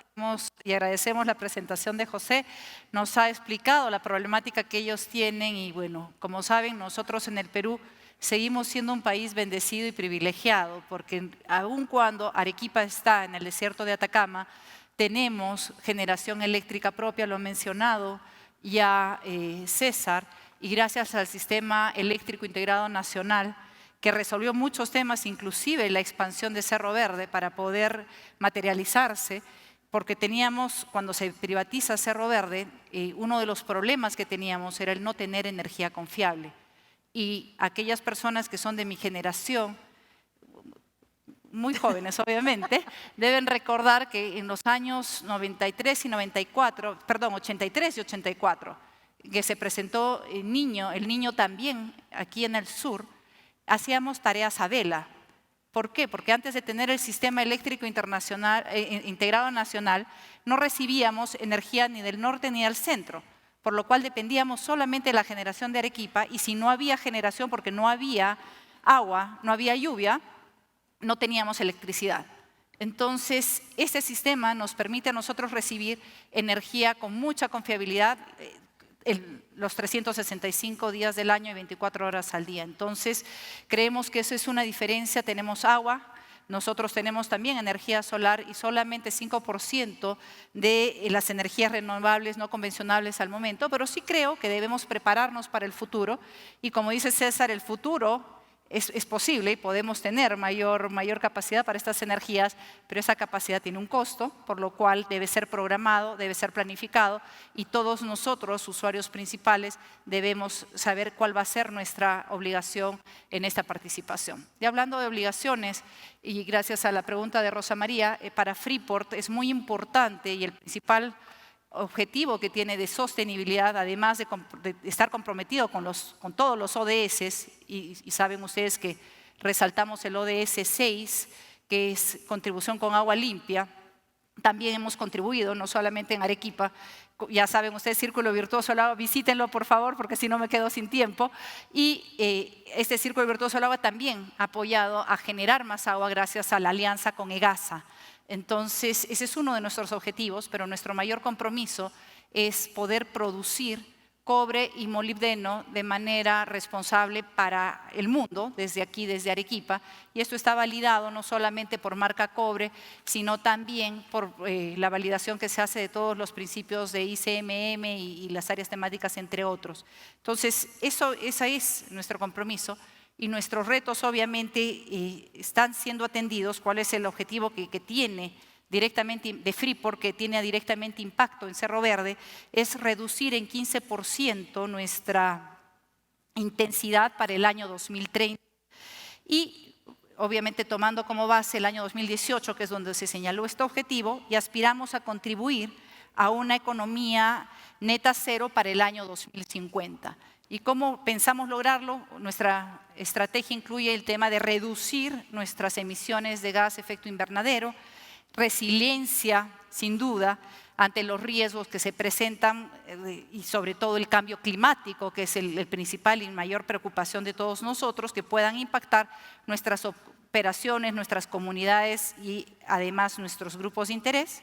Speaker 4: y agradecemos la presentación de José, nos ha explicado la problemática que ellos tienen y bueno, como saben, nosotros en el Perú seguimos siendo un país bendecido y privilegiado porque aun cuando Arequipa está en el desierto de Atacama, tenemos generación eléctrica propia, lo ha mencionado ya César, y gracias al Sistema Eléctrico Integrado Nacional, que resolvió muchos temas, inclusive la expansión de Cerro Verde para poder materializarse, porque teníamos, cuando se privatiza Cerro Verde, uno de los problemas que teníamos era el no tener energía confiable. Y aquellas personas que son de mi generación, muy jóvenes obviamente, deben recordar que en los años 93 y 94, perdón, 83 y 84, que se presentó el niño también aquí en el sur, hacíamos tareas a vela. ¿Por qué? Porque antes de tener el Sistema Eléctrico Integrado Nacional, no recibíamos energía ni del norte ni del centro, por lo cual dependíamos solamente de la generación de Arequipa, y si no había generación porque no había agua, no había lluvia, no teníamos electricidad. Entonces, este sistema nos permite a nosotros recibir energía con mucha confiabilidad los 365 días del año y 24 horas al día. Entonces, creemos que eso es una diferencia. Tenemos agua, nosotros tenemos también energía solar y solamente 5% de las energías renovables no convencionales al momento, pero sí creo que debemos prepararnos para el futuro y como dice César, el futuro es posible y podemos tener mayor capacidad para estas energías, pero esa capacidad tiene un costo, por lo cual debe ser programado, debe ser planificado y todos nosotros, usuarios principales, debemos saber cuál va a ser nuestra obligación en esta participación. Y hablando de obligaciones, y gracias a la pregunta de Rosa María, para Freeport es muy importante y el principal objetivo que tiene de sostenibilidad, además de estar comprometido con todos los ODS, y saben ustedes que resaltamos el ODS 6, que es contribución con agua limpia, también hemos contribuido, no solamente en Arequipa, ya saben ustedes, Círculo Virtuoso del Agua, visítenlo por favor, porque si no me quedo sin tiempo, y este Círculo Virtuoso del Agua también ha apoyado a generar más agua gracias a la alianza con EGASA. Entonces, ese es uno de nuestros objetivos, pero nuestro mayor compromiso es poder producir cobre y molibdeno de manera responsable para el mundo, desde aquí, desde Arequipa, y esto está validado no solamente por marca cobre, sino también por la validación que se hace de todos los principios de ICMM y las áreas temáticas, entre otros. Entonces, ese es nuestro compromiso y nuestros retos obviamente están siendo atendidos. ¿Cuál es el objetivo que tiene directamente de Freeport, que tiene directamente impacto en Cerro Verde? Es reducir en 15% nuestra intensidad para el año 2030 y obviamente tomando como base el año 2018, que es donde se señaló este objetivo, y aspiramos a contribuir a una economía neta cero para el año 2050. ¿Y cómo pensamos lograrlo? Nuestra estrategia incluye el tema de reducir nuestras emisiones de gas efecto invernadero, resiliencia, sin duda, ante los riesgos que se presentan y sobre todo el cambio climático, que es el principal y mayor preocupación de todos nosotros, que puedan impactar nuestras operaciones, nuestras comunidades y además nuestros grupos de interés.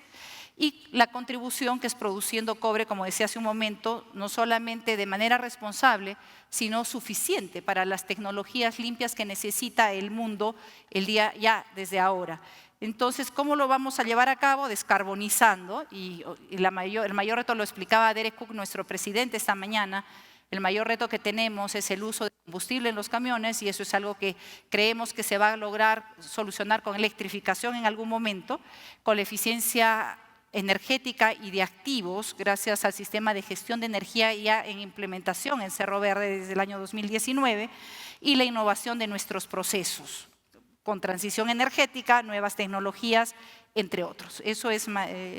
Speaker 4: Y la contribución que es produciendo cobre, como decía hace un momento, no solamente de manera responsable, sino suficiente para las tecnologías limpias que necesita el mundo desde ahora. Entonces, ¿cómo lo vamos a llevar a cabo? Descarbonizando, y el mayor reto lo explicaba Derek Cook, nuestro presidente, esta mañana. El mayor reto que tenemos es el uso de combustible en los camiones, y eso es algo que creemos que se va a lograr solucionar con electrificación en algún momento, con la eficiencia energética y de activos, gracias al sistema de gestión de energía ya en implementación en Cerro Verde desde el año 2019, y la innovación de nuestros procesos, con transición energética, nuevas tecnologías, entre otros. Eso es,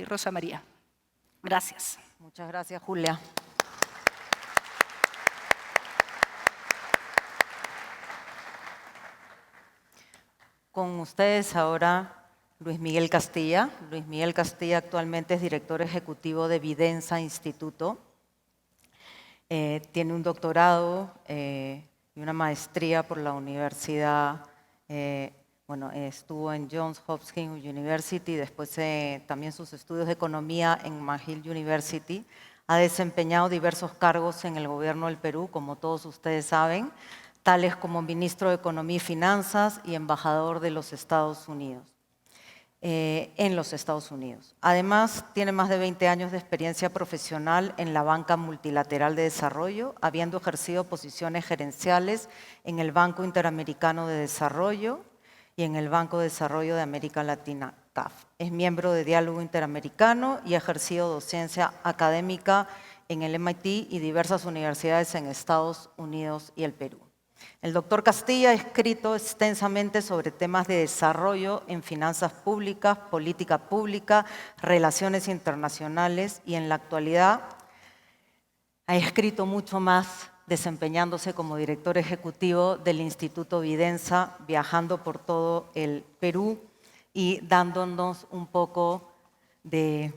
Speaker 4: Rosa María. Gracias.
Speaker 1: Muchas gracias, Julia. Con ustedes ahora Luis Miguel Castilla. Luis Miguel Castilla actualmente es director ejecutivo de Vidensa Instituto. Tiene un doctorado y una maestría por la Universidad. Estuvo en Johns Hopkins University, después también sus estudios de economía en McGill University. Ha desempeñado diversos cargos en el gobierno del Perú, como todos ustedes saben, tales como ministro de Economía y Finanzas y embajador de los Estados Unidos, en los Estados Unidos. Además, tiene más de 20 años de experiencia profesional en la banca multilateral de desarrollo, habiendo ejercido posiciones gerenciales en el Banco Interamericano de Desarrollo y en el Banco de Desarrollo de América Latina, CAF. Es miembro de Diálogo Interamericano y ha ejercido docencia académica en el MIT y diversas universidades en Estados Unidos y el Perú. El doctor Castilla ha escrito extensamente sobre temas de desarrollo en finanzas públicas, política pública, relaciones internacionales, y en la actualidad ha escrito mucho más desempeñándose como director ejecutivo del Instituto Vidensa, viajando por todo el Perú y dándonos un poco de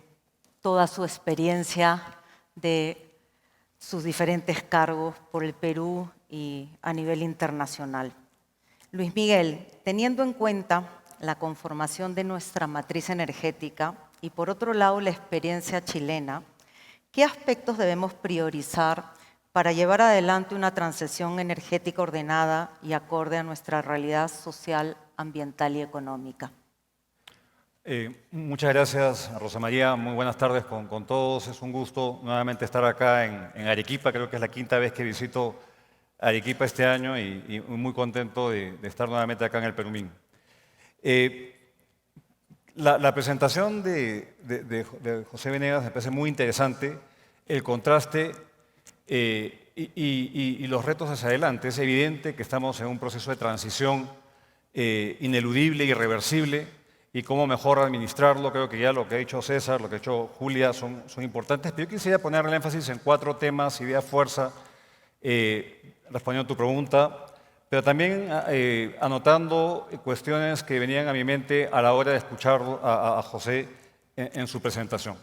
Speaker 1: toda su experiencia de sus diferentes cargos por el Perú y a nivel internacional. Luis Miguel, teniendo en cuenta la conformación de nuestra matriz energética y por otro lado la experiencia chilena, ¿qué aspectos debemos priorizar para llevar adelante una transición energética ordenada y acorde a nuestra realidad social, ambiental y económica?
Speaker 5: Muchas gracias, Rosa María. Muy buenas tardes con todos. Es un gusto nuevamente estar acá en Arequipa. Creo que es la quinta vez que visito Arequipa este año y muy contento de estar nuevamente acá en el Perumín. La presentación de José Venegas me parece muy interesante. El contraste y los retos hacia adelante. Es evidente que estamos en un proceso de transición ineludible, irreversible, y cómo mejor administrarlo. Creo que ya lo que ha dicho César, lo que ha dicho Julia son importantes, pero yo quisiera poner el énfasis en 4 temas, idea, fuerza, respondiendo a tu pregunta, pero también anotando cuestiones que venían a mi mente a la hora de escuchar a José en su presentación.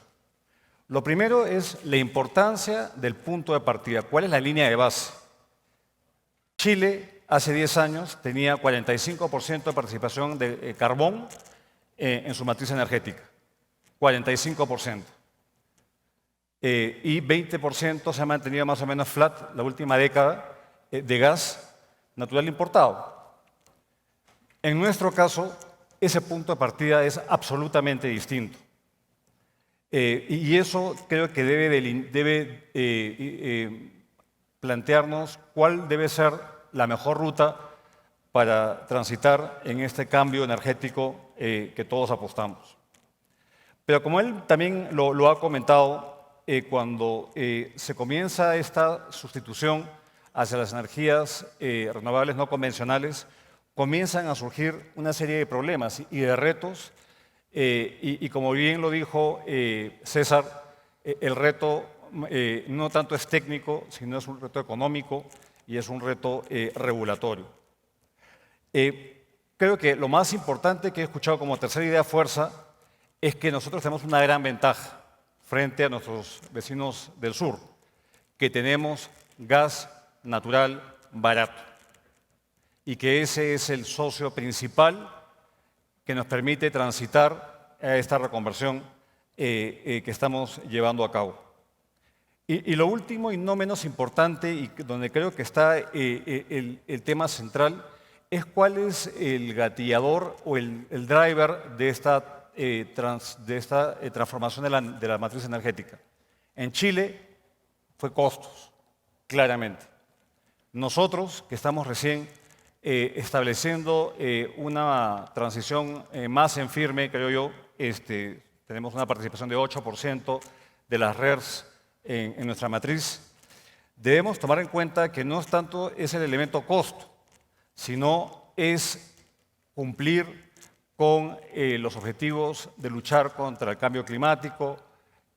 Speaker 5: Lo primero es la importancia del punto de partida. ¿Cuál es la línea de base? Chile hace 10 años tenía 45% de participación de carbón en su matriz energética. 45%. y 20% se ha mantenido más o menos flat la última década de gas natural importado. En nuestro caso, ese punto de partida es absolutamente distinto. Y eso creo que debe plantearnos cuál debe ser la mejor ruta para transitar en este cambio energético que todos apostamos. Pero como él también lo ha comentado, cuando se comienza esta sustitución hacia las energías renovables no convencionales, comienzan a surgir una serie de problemas y de retos, y como bien lo dijo César, el reto no tanto es técnico, sino es un reto económico y es un reto regulatorio. Creo que lo más importante que he escuchado como tercera idea fuerza es que nosotros tenemos una gran ventaja frente a nuestros vecinos del sur, que tenemos gas natural barato y que ese es el socio principal que nos permite transitar a esta reconversión que estamos llevando a cabo. Y lo último y no menos importante, y donde creo que está el tema central, es cuál es el gatillador o el driver de esta transformación de la matriz energética. En Chile fue costos, claramente. Nosotros, que estamos recién estableciendo una transición más en firme, creo yo, tenemos una participación de 8% de las RERs en nuestra matriz, debemos tomar en cuenta que no es tanto es el elemento costo, sino es cumplir con los objetivos de luchar contra el cambio climático,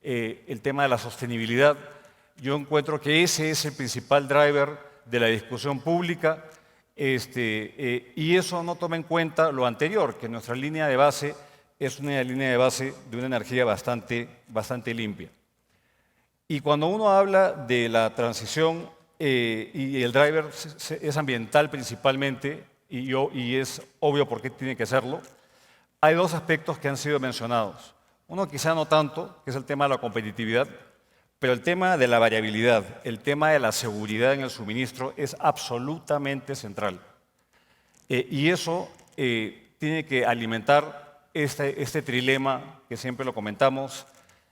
Speaker 5: el tema de la sostenibilidad. Yo encuentro que ese es el principal driver de la discusión pública, y eso no toma en cuenta lo anterior, que nuestra línea de base es una línea de base de una energía bastante limpia. Y cuando uno habla de la transición y el driver es ambiental principalmente, y es obvio por qué tiene que serlo, hay dos aspectos que han sido mencionados. Uno quizá no tanto, que es el tema de la competitividad, pero el tema de la variabilidad, el tema de la seguridad en el suministro es absolutamente central. Y eso tiene que alimentar este trilema que siempre lo comentamos,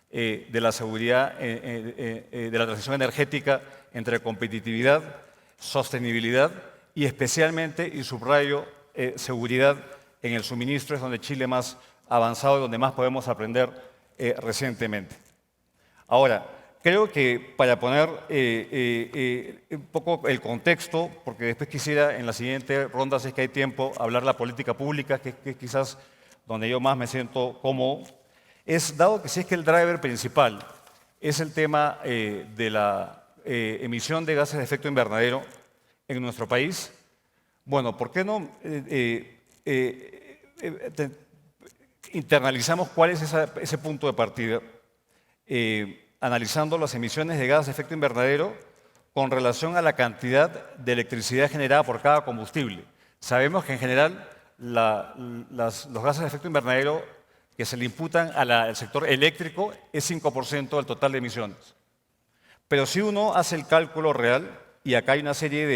Speaker 5: de la seguridad, de la transición energética entre competitividad, sostenibilidad y especialmente, y subrayo, seguridad en el suministro, es donde Chile más avanzado y donde más podemos aprender recientemente. Ahora, creo que para poner un poco el contexto, porque después quisiera en la siguiente ronda, si es que hay tiempo, hablar la política pública, que es quizás donde yo más me siento cómodo, es dado que si es que el driver principal es el tema de la emisión de gases de efecto invernadero en nuestro país, bueno, ¿por qué no internalizamos cuál es ese punto de partida? Analizando las emisiones de gases de efecto invernadero con relación a la cantidad de electricidad generada por cada combustible. Sabemos que en general los gases de efecto invernadero que se le imputan al sector eléctrico es 5% del total de emisiones. Pero si uno hace el cálculo real, y acá hay una serie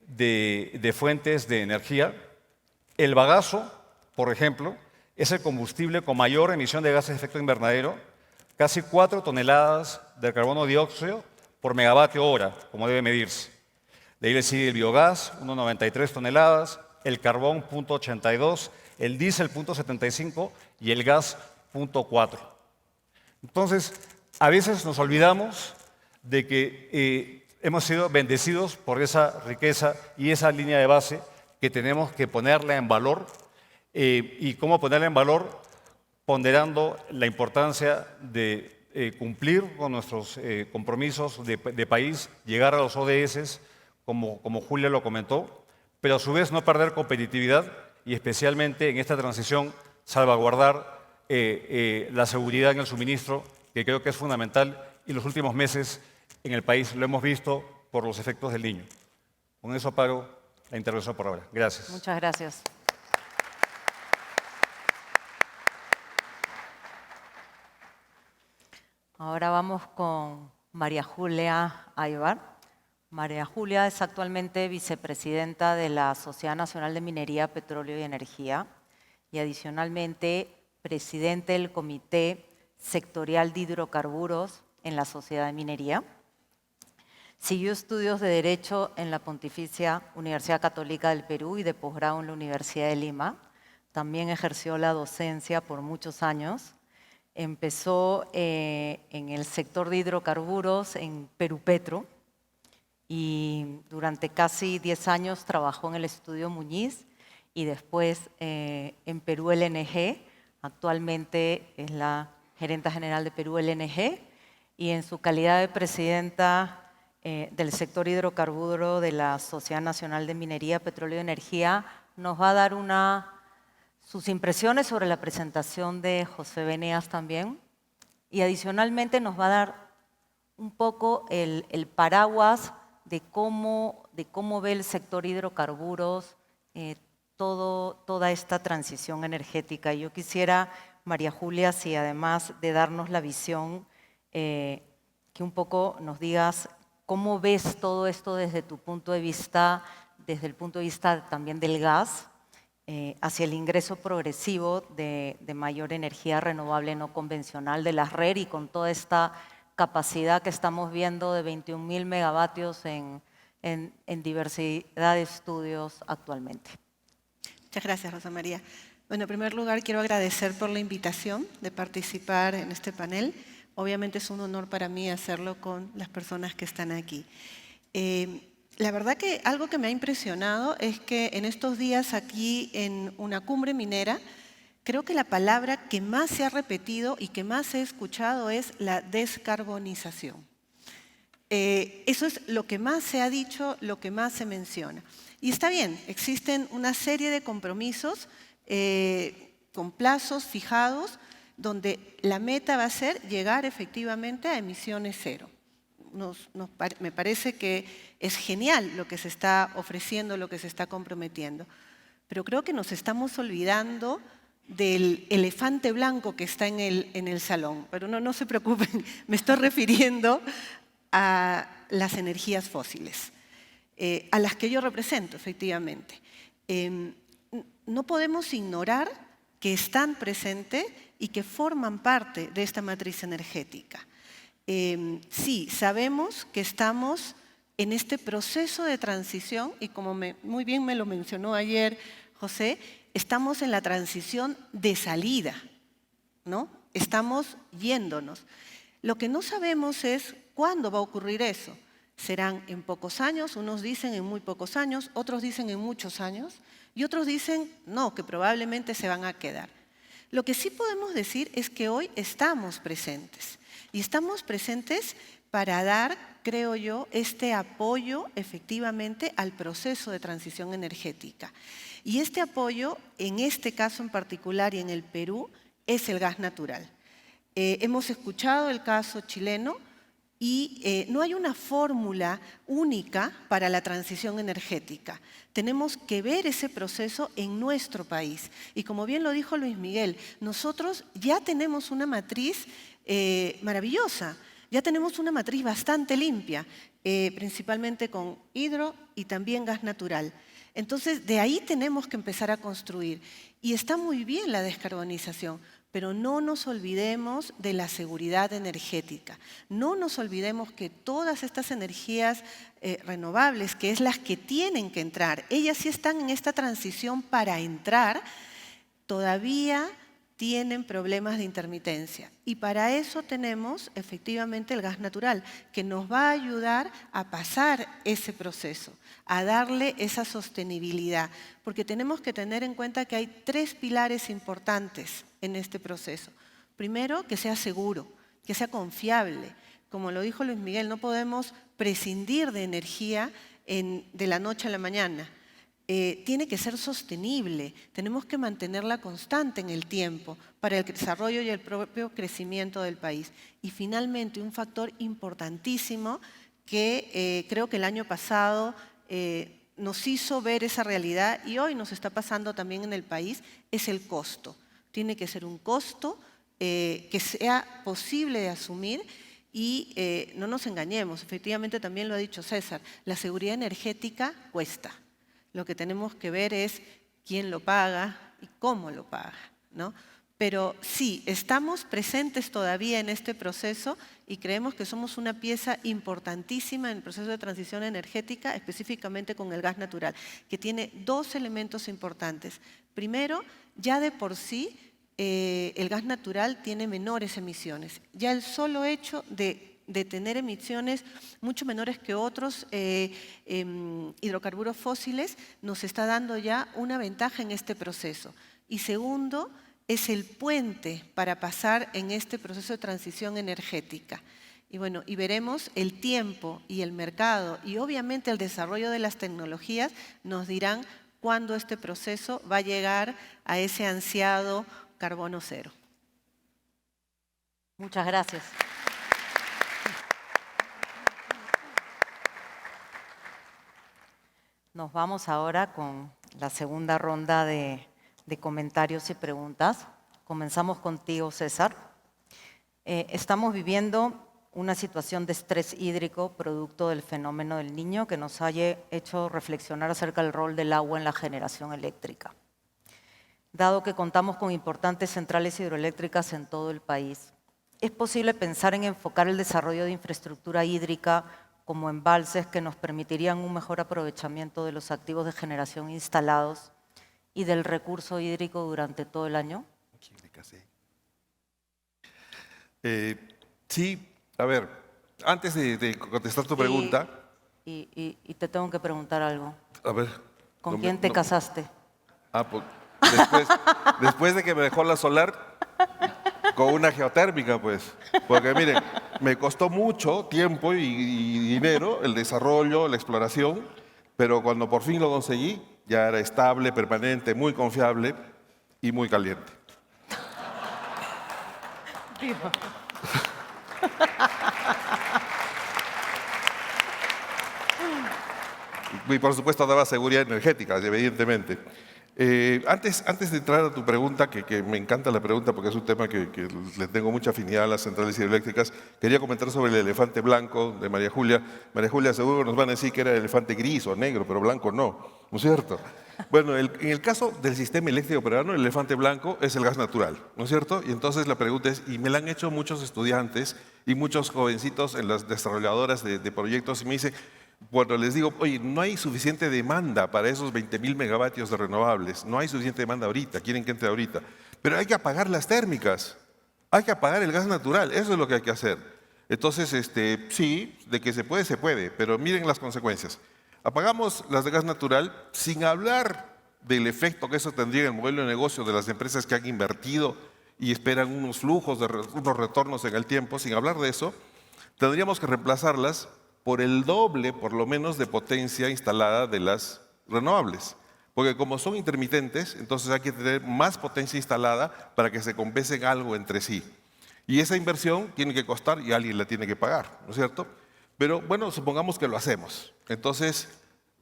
Speaker 5: de fuentes de energía, el bagazo, por ejemplo, es el combustible con mayor emisión de gases de efecto invernadero, casi 4 toneladas de carbono dióxido por megavatio hora, como debe medirse. De ahí le sigue el biogás, 1,93 toneladas, el carbón, 0,82, el diésel, 0,75 y el gas, 0,4. Entonces, a veces nos olvidamos de que hemos sido bendecidos por esa riqueza y esa línea de base que tenemos que ponerla en valor. ¿Y cómo ponerla en valor? Ponderando la importancia de cumplir con nuestros compromisos de país, llegar a los ODS, como Julia lo comentó, pero a su vez no perder competitividad y especialmente en esta transición salvaguardar la seguridad en el suministro, que creo que es fundamental, y los últimos meses en el país lo hemos visto por los efectos del Niño. Con eso paro la intervención por ahora. Gracias.
Speaker 1: Muchas gracias. Ahora vamos con María Julia Aybar. María Julia es actualmente vicepresidenta de la Sociedad Nacional de Minería, Petróleo y Energía y adicionalmente presidente del Comité Sectorial de Hidrocarburos en la Sociedad de Minería. Siguió estudios de Derecho en la Pontificia Universidad Católica del Perú y de posgrado en la Universidad de Lima. También ejerció la docencia por muchos años. Empezó en el sector de hidrocarburos en Perú Petro y durante casi 10 años trabajó en el Estudio Muñiz y después en Perú LNG. Actualmente es la gerenta general de Perú LNG y en su calidad de presidenta del sector hidrocarburo de la Sociedad Nacional de Minería, Petróleo y Energía, nos va a dar sus impresiones sobre la presentación de José Veneas también y adicionalmente nos va a dar un poco el paraguas de cómo ve el sector hidrocarburos toda esta transición energética. Yo quisiera, María Julia, si además de darnos la visión, que un poco nos digas cómo ves todo esto desde tu punto de vista, desde el punto de vista también del gas, hacia el ingreso progresivo de mayor energía renovable no convencional de la red y con toda esta capacidad que estamos viendo de 21.000 megavatios en diversidad de estudios actualmente.
Speaker 6: Muchas gracias, Rosa María. Bueno, en primer lugar, quiero agradecer por la invitación de participar en este panel. Obviamente es un honor para mí hacerlo con las personas que están aquí. La verdad que algo que me ha impresionado es que en estos días aquí en una cumbre minera, creo que la palabra que más se ha repetido y que más he escuchado es la descarbonización. Eso es lo que más se ha dicho, lo que más se menciona. Y está bien, existen una serie de compromisos con plazos fijados donde la meta va a ser llegar efectivamente a emisiones cero. Me parece que es genial lo que se está ofreciendo, lo que se está comprometiendo, pero creo que nos estamos olvidando del elefante blanco que está en el salón. Pero no se preocupen, me estoy refiriendo a las energías fósiles, a las que yo represento, efectivamente. No podemos ignorar que están presentes y que forman parte de esta matriz energética. Sí, sabemos que estamos en este proceso de transición y como muy bien me lo mencionó ayer José, estamos en la transición de salida, ¿no? Estamos yéndonos. Lo que no sabemos es cuándo va a ocurrir eso. ¿Serán en pocos años? Unos dicen en muy pocos años, otros dicen en muchos años y otros dicen no, que probablemente se van a quedar. Lo que sí podemos decir es que hoy estamos presentes y estamos presentes para dar, creo yo, este apoyo efectivamente al proceso de transición energética. Y este apoyo, en este caso en particular y en el Perú, es el gas natural. Hemos escuchado el caso chileno y no hay una fórmula única para la transición energética. Tenemos que ver ese proceso en nuestro país. Y como bien lo dijo Luis Miguel, nosotros ya tenemos una matriz maravillosa, ya tenemos una matriz bastante limpia, principalmente con hidro y también gas natural. Entonces, de ahí tenemos que empezar a construir. Y está muy bien la descarbonización, pero no nos olvidemos de la seguridad energética. No nos olvidemos que todas estas energías renovables, que es las que tienen que entrar, ellas sí están en esta transición para entrar, todavía tienen problemas de intermitencia. Y para eso tenemos efectivamente el gas natural, que nos va a ayudar a pasar ese proceso, a darle esa sostenibilidad. Porque tenemos que tener en cuenta que hay 3 pilares importantes en este proceso. Primero, que sea seguro, que sea confiable. Como lo dijo Luis Miguel, no podemos prescindir de energía de la noche a la mañana. Tiene que ser sostenible, tenemos que mantenerla constante en el tiempo para el desarrollo y el propio crecimiento del país. Y finalmente, un factor importantísimo que creo que el año pasado nos hizo ver esa realidad y hoy nos está pasando también en el país, es el costo. Tiene que ser un costo que sea posible de asumir. Y no nos engañemos, efectivamente también lo ha dicho César, la seguridad energética cuesta. Lo que tenemos que ver es quién lo paga y cómo lo paga, ¿no? Pero sí, estamos presentes todavía en este proceso y creemos que somos una pieza importantísima en el proceso de transición energética, específicamente con el gas natural, que tiene dos elementos importantes. Primero, ya de por sí, el gas natural tiene menores emisiones. Ya el solo hecho de tener emisiones mucho menores que otros hidrocarburos fósiles nos está dando ya una ventaja en este proceso. Y segundo, es el puente para pasar en este proceso de transición energética. Y bueno, y veremos el tiempo y el mercado y obviamente el desarrollo de las tecnologías nos dirán cuándo este proceso va a llegar a ese ansiado carbono cero.
Speaker 1: Muchas gracias. Nos vamos ahora con la segunda ronda de comentarios y preguntas. Comenzamos contigo, César. Estamos viviendo una situación de estrés hídrico producto del fenómeno del Niño que nos ha hecho reflexionar acerca del rol del agua en la generación eléctrica. Dado que contamos con importantes centrales hidroeléctricas en todo el país, ¿es posible pensar en enfocar el desarrollo de infraestructura hídrica como embalses que nos permitirían un mejor aprovechamiento de los activos de generación instalados y del recurso hídrico durante todo el año?
Speaker 3: Sí, a ver, antes de contestar tu pregunta...
Speaker 1: Y te tengo que preguntar algo.
Speaker 3: A ver.
Speaker 1: ¿Con quién te casaste?
Speaker 3: Pues después de que me dejó la solar, con una geotérmica, pues. Porque miren, me costó mucho tiempo y dinero el desarrollo, la exploración, pero cuando por fin lo conseguí, ya era estable, permanente, muy confiable y muy caliente. Y por supuesto daba seguridad energética, evidentemente. Antes de entrar a tu pregunta, que me encanta la pregunta porque es un tema que le tengo mucha afinidad a las centrales hidroeléctricas, quería comentar sobre el elefante blanco de María Julia. María Julia seguro nos van a decir que era elefante gris o negro, pero blanco no, ¿no es cierto? Bueno, en el caso del sistema eléctrico peruano, el elefante blanco es el gas natural, ¿no es cierto? Y entonces la pregunta es, y me la han hecho muchos estudiantes y muchos jovencitos en las desarrolladoras de proyectos, y me dicen, cuando les digo, oye, no hay suficiente demanda para esos 20.000 megavatios de renovables, no hay suficiente demanda ahorita, quieren que entre ahorita, pero hay que apagar las térmicas, hay que apagar el gas natural, eso es lo que hay que hacer. Entonces, sí, de que se puede, pero miren las consecuencias. Apagamos las de gas natural sin hablar del efecto que eso tendría en el modelo de negocio de las empresas que han invertido y esperan unos flujos, unos retornos en el tiempo, sin hablar de eso, tendríamos que reemplazarlas por el doble, por lo menos, de potencia instalada de las renovables. Porque como son intermitentes, entonces hay que tener más potencia instalada para que se compensen algo entre sí. Y esa inversión tiene que costar y alguien la tiene que pagar, ¿no es cierto? Pero bueno, supongamos que lo hacemos. Entonces,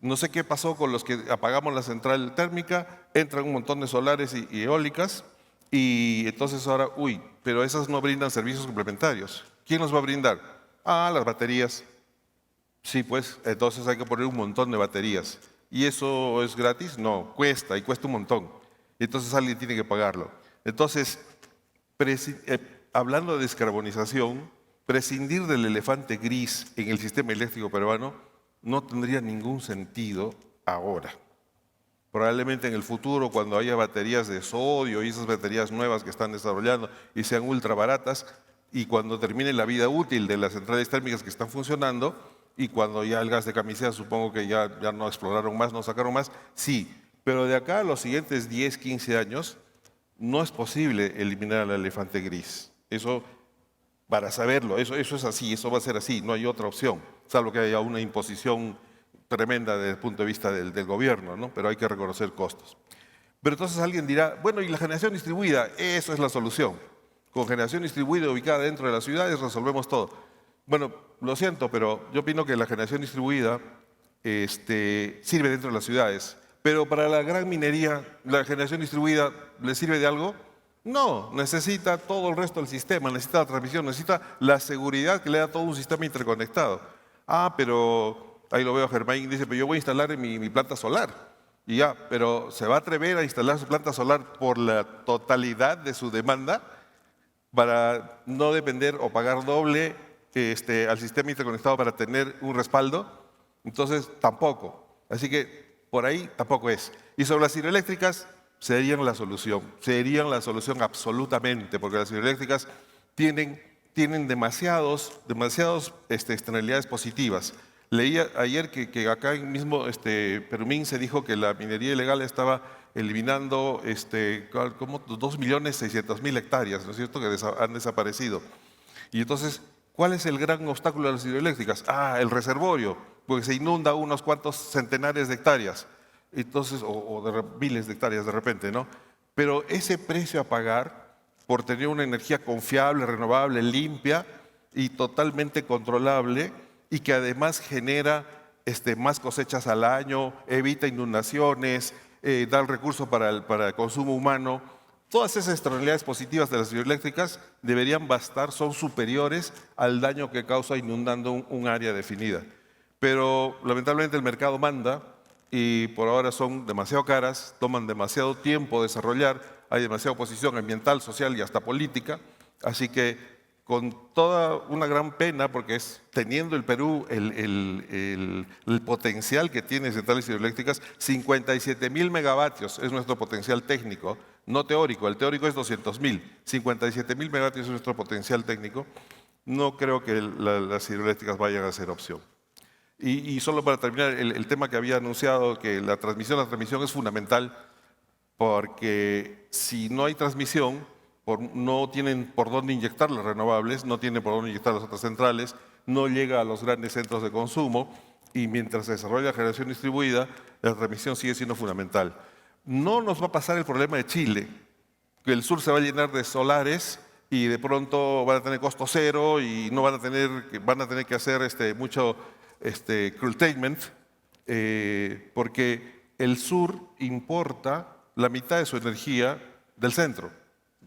Speaker 3: no sé qué pasó con los que apagamos la central térmica, entran un montón de solares y eólicas, y entonces ahora, pero esas no brindan servicios complementarios. ¿Quién los va a brindar? Las baterías. Sí, pues, entonces hay que poner un montón de baterías. ¿Y eso es gratis? No, cuesta, y cuesta un montón. Entonces alguien tiene que pagarlo. Entonces, hablando de descarbonización, prescindir del elefante gris en el sistema eléctrico peruano no tendría ningún sentido ahora. Probablemente en el futuro, cuando haya baterías de sodio y esas baterías nuevas que están desarrollando y sean ultra baratas, y cuando termine la vida útil de las centrales térmicas que están funcionando, y cuando ya el gas de camisea supongo que ya no exploraron más, no sacaron más, sí. Pero de acá a los siguientes 10, 15 años, no es posible eliminar al elefante gris. Eso, para saberlo, eso es así, eso va a ser así, no hay otra opción, salvo que haya una imposición tremenda desde el punto de vista del gobierno, ¿no? Pero hay que reconocer costos. Pero entonces alguien dirá, bueno, ¿y la generación distribuida? Eso es la solución. Con generación distribuida ubicada dentro de las ciudades resolvemos todo. Bueno, lo siento, pero yo opino que la generación distribuida sirve dentro de las ciudades. Pero para la gran minería, ¿la generación distribuida le sirve de algo? No, necesita todo el resto del sistema, necesita la transmisión, necesita la seguridad que le da todo un sistema interconectado. Ah, pero ahí lo veo a Germain, dice, pero yo voy a instalar mi planta solar. Y ya, pero ¿se va a atrever a instalar su planta solar por la totalidad de su demanda para no depender o pagar doble al sistema interconectado para tener un respaldo? Entonces, tampoco. Así que por ahí tampoco es. Y sobre las hidroeléctricas, serían la solución absolutamente, porque las hidroeléctricas tienen demasiadas externalidades positivas. Leí ayer que acá mismo Perumín se dijo que la minería ilegal estaba eliminando como 2.600.000 hectáreas, ¿no es cierto?, que han desaparecido. Y entonces, ¿cuál es el gran obstáculo de las hidroeléctricas? Ah, el reservorio, porque se inunda unos cuantos centenares de hectáreas, entonces, miles de hectáreas de repente, ¿no? Pero ese precio a pagar por tener una energía confiable, renovable, limpia y totalmente controlable, y que además genera más cosechas al año, evita inundaciones, da el recurso para el consumo humano. Todas esas externalidades positivas de las hidroeléctricas deberían bastar, son superiores al daño que causa inundando un área definida. Pero lamentablemente el mercado manda y por ahora son demasiado caras, toman demasiado tiempo desarrollar, hay demasiada oposición ambiental, social y hasta política, así que con toda una gran pena, porque teniendo el Perú el potencial que tiene centrales hidroeléctricas, 57.000 megavatios es nuestro potencial técnico, no teórico, el teórico es 200.000, 57.000 megavatios es nuestro potencial técnico, no creo que las hidroeléctricas vayan a ser opción. Y solo para terminar, el tema que había anunciado, que la transmisión es fundamental, porque si no hay transmisión, no tienen por dónde inyectar las renovables, no tienen por dónde inyectar las otras centrales, no llega a los grandes centros de consumo y mientras se desarrolla la generación distribuida, la transmisión sigue siendo fundamental. No nos va a pasar el problema de Chile, que el sur se va a llenar de solares y de pronto van a tener costo cero y no van a tener que hacer mucho curtailment, porque el sur importa la mitad de su energía del centro.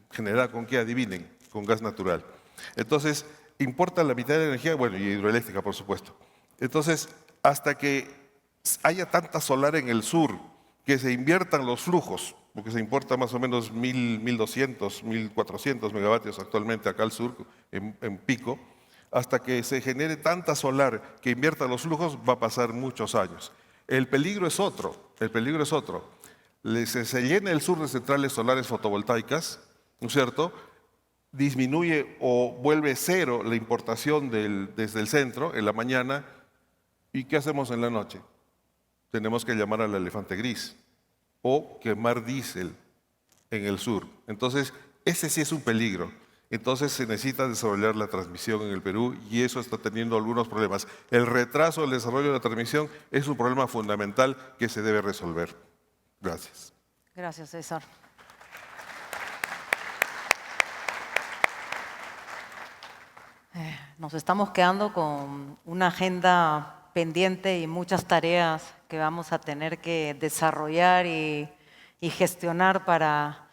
Speaker 3: ¿Generada con qué? Adivinen, con gas natural. Entonces, importa la mitad de la energía, bueno, y hidroeléctrica, por supuesto. Entonces, hasta que haya tanta solar en el sur, que se inviertan los flujos, porque se importa más o menos 1.200, 1.400 megavatios actualmente acá al sur, en pico, hasta que se genere tanta solar que invierta los flujos, va a pasar muchos años. El peligro es otro. Se llena el sur de centrales solares fotovoltaicas, ¿no es cierto? Disminuye o vuelve cero la importación desde el centro en la mañana. ¿Y qué hacemos en la noche? Tenemos que llamar al elefante gris o quemar diésel en el sur. Entonces, ese sí es un peligro. Entonces, se necesita desarrollar la transmisión en el Perú y eso está teniendo algunos problemas. El retraso del desarrollo de la transmisión es un problema fundamental que se debe resolver. Gracias.
Speaker 1: Gracias, César. Nos estamos quedando con una agenda pendiente y muchas tareas que vamos a tener que desarrollar y gestionar para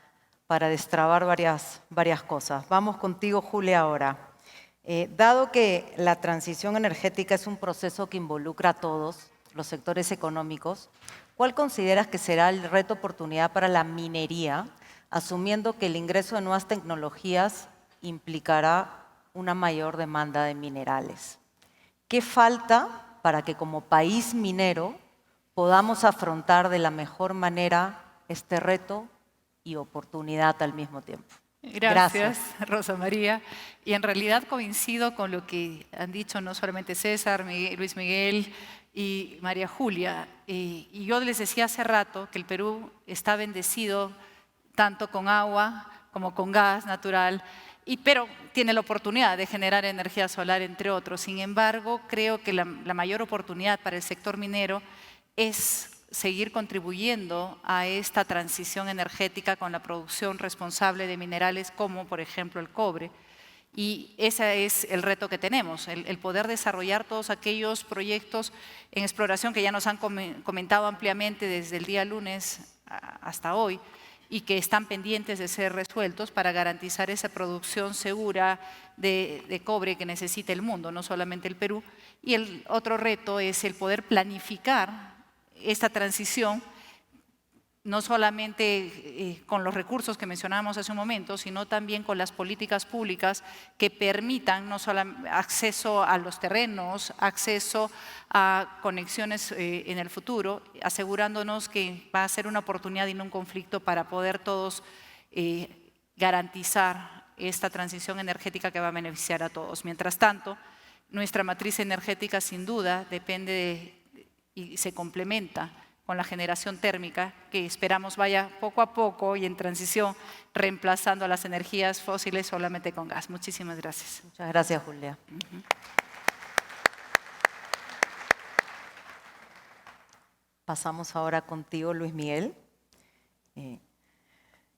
Speaker 1: destrabar varias cosas. Vamos contigo, Julia, ahora. Dado que la transición energética es un proceso que involucra a todos los sectores económicos, ¿cuál consideras que será el reto oportunidad para la minería, asumiendo que el ingreso de nuevas tecnologías implicará una mayor demanda de minerales? ¿Qué falta para que como país minero podamos afrontar de la mejor manera este reto y oportunidad al mismo tiempo?
Speaker 4: Gracias, Rosa María. Y en realidad coincido con lo que han dicho no solamente César, Luis Miguel y María Julia. Y yo les decía hace rato que el Perú está bendecido tanto con agua como con gas natural, pero tiene la oportunidad de generar energía solar, entre otros. Sin embargo, creo que la mayor oportunidad para el sector minero es seguir contribuyendo a esta transición energética con la producción responsable de minerales como, por ejemplo, el cobre. Y ese es el reto que tenemos, el poder desarrollar todos aquellos proyectos en exploración que ya nos han comentado ampliamente desde el día lunes hasta hoy, y que están pendientes de ser resueltos para garantizar esa producción segura de cobre que necesita el mundo, no solamente el Perú. Y el otro reto es el poder planificar esta transición, no solamente con los recursos que mencionábamos hace un momento, sino también con las políticas públicas que permitan no solamente acceso a los terrenos, acceso a conexiones en el futuro, asegurándonos que va a ser una oportunidad y no un conflicto para poder todos garantizar esta transición energética que va a beneficiar a todos. Mientras tanto, nuestra matriz energética sin duda depende y se complementa con la generación térmica, que esperamos vaya poco a poco y en transición reemplazando a las energías fósiles solamente con gas. Muchísimas gracias.
Speaker 1: Muchas gracias, Julia. Pasamos ahora contigo, Luis Miguel.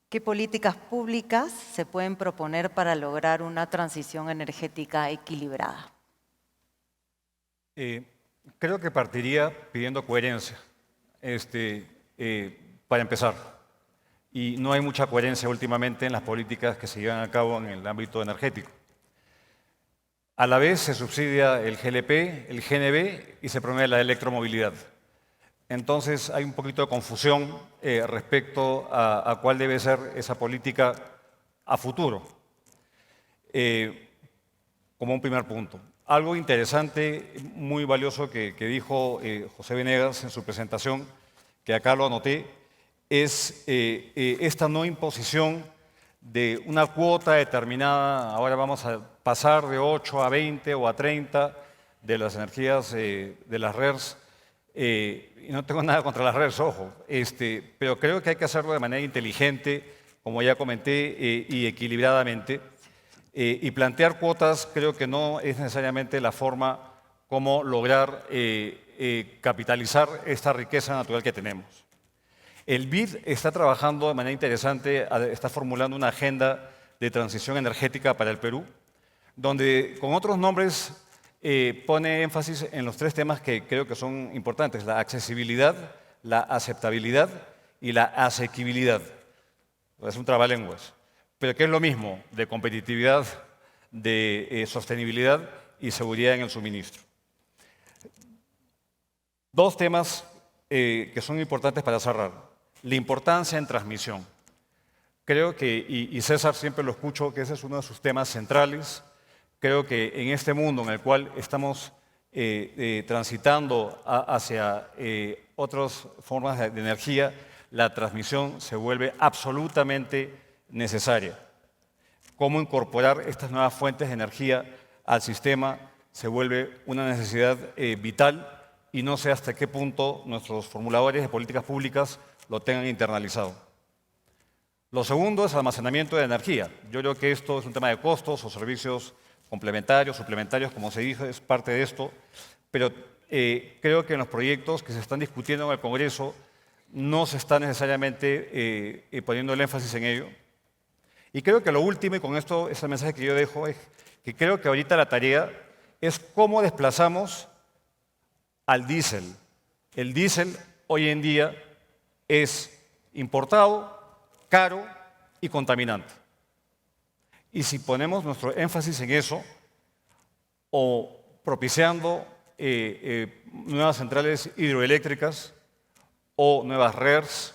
Speaker 1: ¿Qué políticas públicas se pueden proponer para lograr una transición energética equilibrada?
Speaker 5: Creo que partiría pidiendo coherencia. Para empezar, y no hay mucha coherencia últimamente en las políticas que se llevan a cabo en el ámbito energético. A la vez se subsidia el GLP, el GNB y se promueve la electromovilidad. Entonces hay un poquito de confusión respecto a cuál debe ser esa política a futuro, como un primer punto. Algo interesante, muy valioso que dijo José Venegas en su presentación, que acá lo anoté, es esta no imposición de una cuota determinada. Ahora vamos a pasar de 8 a 20 o a 30 de las energías de las RERs. Y no tengo nada contra las RERs, ojo, pero creo que hay que hacerlo de manera inteligente, como ya comenté, y equilibradamente. Y plantear cuotas creo que no es necesariamente la forma como lograr capitalizar esta riqueza natural que tenemos. El BID está trabajando de manera interesante, está formulando una agenda de transición energética para el Perú, donde con otros nombres pone énfasis en los tres temas que creo que son importantes: la accesibilidad, la aceptabilidad y la asequibilidad. Es un trabalenguas, pero que es lo mismo, de competitividad, de sostenibilidad y seguridad en el suministro. Dos temas que son importantes para cerrar. La importancia en transmisión. Creo que, y César siempre lo escucho, que ese es uno de sus temas centrales. Creo que en este mundo en el cual estamos transitando hacia otras formas de energía, la transmisión se vuelve absolutamente necesaria. Cómo incorporar estas nuevas fuentes de energía al sistema se vuelve una necesidad vital, y no sé hasta qué punto nuestros formuladores de políticas públicas lo tengan internalizado. Lo segundo es almacenamiento de energía. Yo creo que esto es un tema de costos o servicios complementarios, suplementarios, como se dijo, es parte de esto, pero creo que en los proyectos que se están discutiendo en el Congreso no se está necesariamente poniendo el énfasis en ello. Y creo que lo último, y con esto es el mensaje que yo dejo, es que creo que ahorita la tarea es cómo desplazamos al diésel. El diésel hoy en día es importado, caro y contaminante. Y si ponemos nuestro énfasis en eso, o propiciando nuevas centrales hidroeléctricas o nuevas RERs,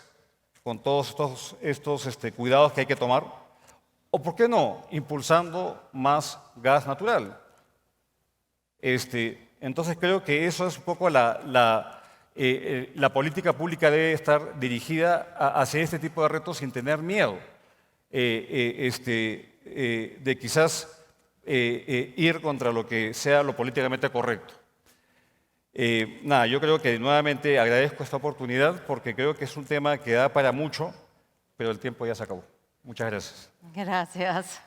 Speaker 5: con todos estos cuidados que hay que tomar, o por qué no, impulsando más gas natural. Entonces creo que eso es un poco la política pública debe estar dirigida hacia este tipo de retos sin tener miedo de quizás ir contra lo que sea lo políticamente correcto. Nada, yo creo que nuevamente agradezco esta oportunidad porque creo que es un tema que da para mucho, pero el tiempo ya se acabó. Muchas gracias.
Speaker 1: Gracias.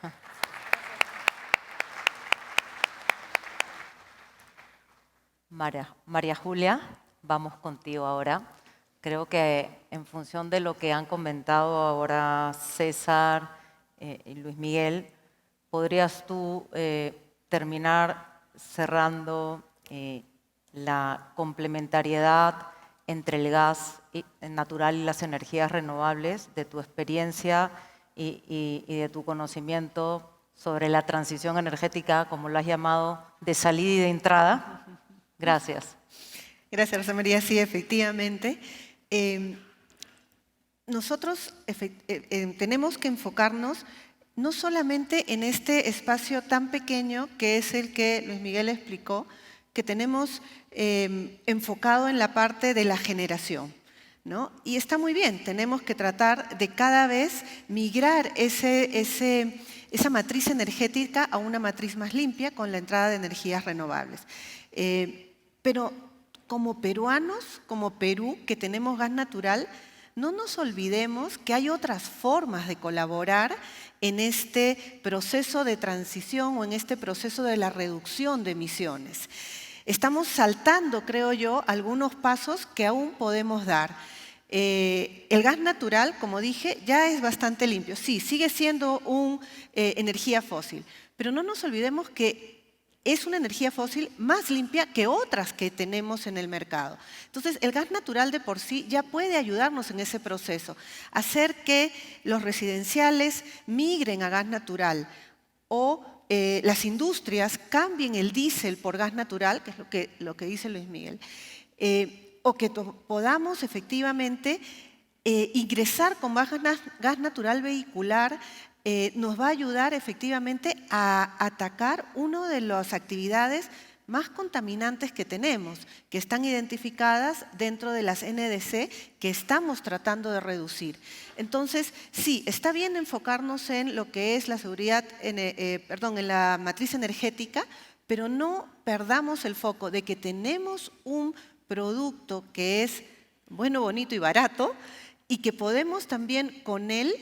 Speaker 1: María Julia, vamos contigo ahora. Creo que en función de lo que han comentado ahora César y Luis Miguel, ¿podrías tú terminar cerrando la complementariedad entre el gas natural y las energías renovables, de tu experiencia y de tu conocimiento sobre la transición energética, como lo has llamado, de salida y de entrada. Gracias.
Speaker 6: Gracias, Rosa María. Sí, efectivamente. Nosotros tenemos que enfocarnos no solamente en este espacio tan pequeño que es el que Luis Miguel explicó, que tenemos enfocado en la parte de la generación, ¿no? Y está muy bien, tenemos que tratar de cada vez migrar esa matriz energética a una matriz más limpia con la entrada de energías renovables. Pero como peruanos, como Perú, que tenemos gas natural, no nos olvidemos que hay otras formas de colaborar en este proceso de transición o en este proceso de la reducción de emisiones. Estamos saltando, creo yo, algunos pasos que aún podemos dar. El gas natural, como dije, ya es bastante limpio. Sí, sigue siendo una energía fósil, pero no nos olvidemos que es una energía fósil más limpia que otras que tenemos en el mercado. Entonces, el gas natural de por sí ya puede ayudarnos en ese proceso, hacer que los residenciales migren a gas natural o las industrias cambien el diésel por gas natural, que es lo que dice Luis Miguel, o que podamos efectivamente ingresar con gas natural vehicular. Nos va a ayudar efectivamente a atacar una de las actividades más contaminantes que tenemos, que están identificadas dentro de las NDC que estamos tratando de reducir. Entonces, sí, está bien enfocarnos en lo que es la seguridad, en la matriz energética, pero no perdamos el foco de que tenemos un producto que es bueno, bonito y barato y que podemos también con él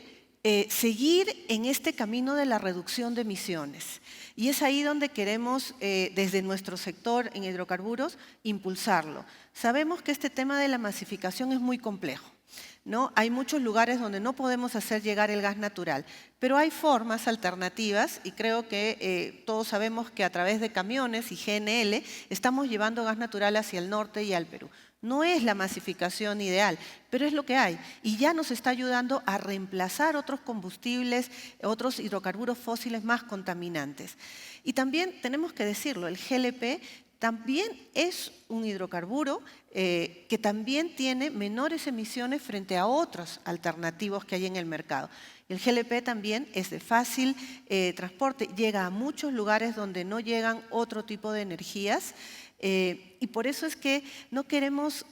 Speaker 6: seguir en este camino de la reducción de emisiones. Y es ahí donde queremos, desde nuestro sector en hidrocarburos, impulsarlo. Sabemos que este tema de la masificación es muy complejo, ¿no? Hay muchos lugares donde no podemos hacer llegar el gas natural, pero hay formas alternativas y creo que todos sabemos que a través de camiones y GNL estamos llevando gas natural hacia el norte y al Perú. No es la masificación ideal, pero es lo que hay. Y ya nos está ayudando a reemplazar otros combustibles, otros hidrocarburos fósiles más contaminantes. Y también tenemos que decirlo, el GLP también es un hidrocarburo que también tiene menores emisiones frente a otros alternativos que hay en el mercado. El GLP también es de fácil transporte, llega a muchos lugares donde no llegan otro tipo de energías. Y por eso es que no queremos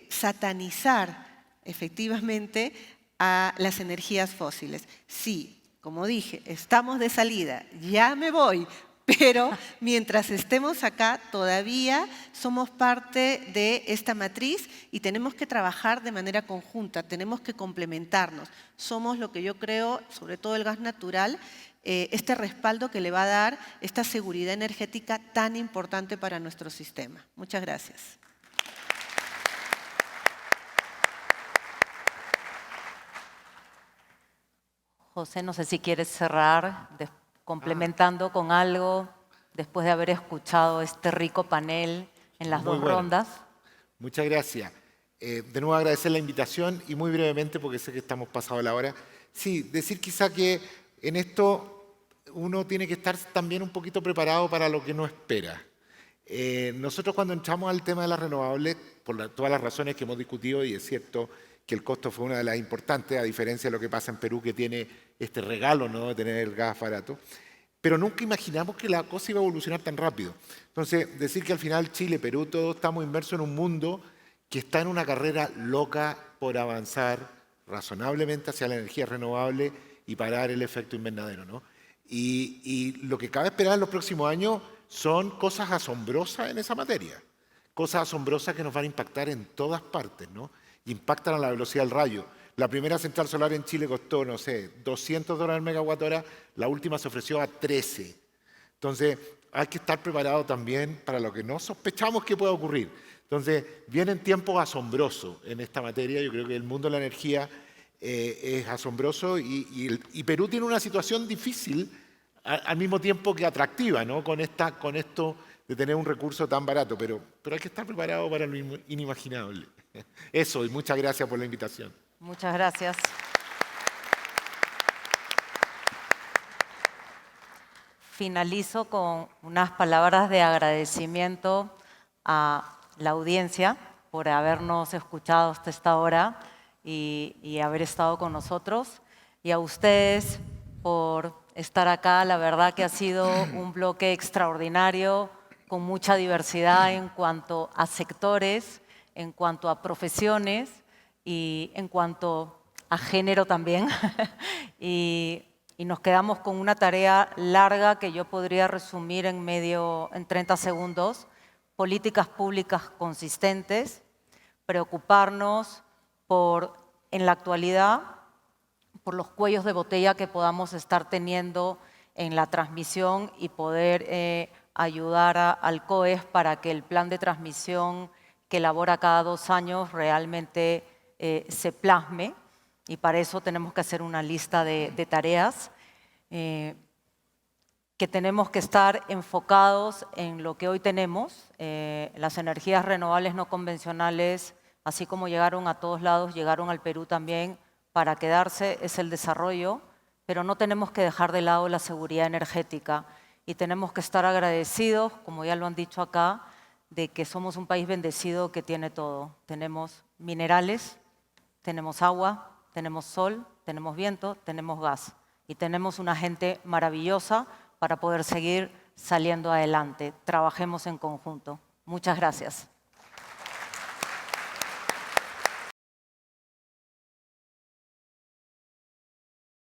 Speaker 6: satanizar efectivamente a las energías fósiles. Sí, como dije, estamos de salida, ya me voy, pero mientras estemos acá todavía somos parte de esta matriz y tenemos que trabajar de manera conjunta, tenemos que complementarnos. Somos lo que yo creo, sobre todo el gas natural, este respaldo que le va a dar esta seguridad energética tan importante para nuestro sistema. Muchas gracias.
Speaker 1: José, no sé si quieres cerrar complementando con algo después de haber escuchado este rico panel en las dos rondas.
Speaker 2: Muchas gracias. De nuevo agradecer la invitación y muy brevemente, porque sé que estamos pasados la hora. Sí, decir quizá que en esto uno tiene que estar también un poquito preparado para lo que no espera. Nosotros cuando entramos al tema de las renovables, por todas las razones que hemos discutido, y es cierto que el costo fue una de las importantes, a diferencia de lo que pasa en Perú, que tiene este regalo, ¿no?, de tener el gas barato, pero nunca imaginamos que la cosa iba a evolucionar tan rápido. Entonces, decir que al final Chile, Perú, todos estamos inmersos en un mundo que está en una carrera loca por avanzar razonablemente hacia la energía renovable y parar el efecto invernadero, ¿no? Y lo que cabe esperar en los próximos años son cosas asombrosas en esa materia. Cosas asombrosas que nos van a impactar en todas partes, ¿no? Impactan a la velocidad del rayo. La primera central solar en Chile costó, no sé, $200 el megawatt hora, la última se ofreció a 13. Entonces, hay que estar preparado también para lo que no sospechamos que pueda ocurrir. Entonces, vienen tiempos asombrosos en esta materia. Yo creo que el mundo de la energía es asombroso y Perú tiene una situación difícil al mismo tiempo que atractiva, ¿no? Con esto tener un recurso tan barato, pero hay que estar preparado para lo inimaginable. Eso, y muchas gracias por la invitación.
Speaker 1: Muchas gracias. Finalizo con unas palabras de agradecimiento a la audiencia por habernos escuchado hasta esta hora y haber estado con nosotros, y a ustedes por estar acá. La verdad que ha sido un bloque extraordinario, con mucha diversidad en cuanto a sectores, en cuanto a profesiones y en cuanto a género también. y nos quedamos con una tarea larga que yo podría resumir en 30 segundos. Políticas públicas consistentes, preocuparnos por, en la actualidad, por los cuellos de botella que podamos estar teniendo en la transmisión y poder ayudar al COES para que el plan de transmisión que elabora cada 2 años realmente se plasme, y para eso tenemos que hacer una lista de tareas, que tenemos que estar enfocados en lo que hoy tenemos. Las energías renovables no convencionales, así como llegaron a todos lados, llegaron al Perú también para quedarse, es el desarrollo, pero no tenemos que dejar de lado la seguridad energética, y tenemos que estar agradecidos, como ya lo han dicho acá, de que somos un país bendecido que tiene todo. Tenemos minerales, tenemos agua, tenemos sol, tenemos viento, tenemos gas, y tenemos una gente maravillosa para poder seguir saliendo adelante. Trabajemos en conjunto. Muchas gracias.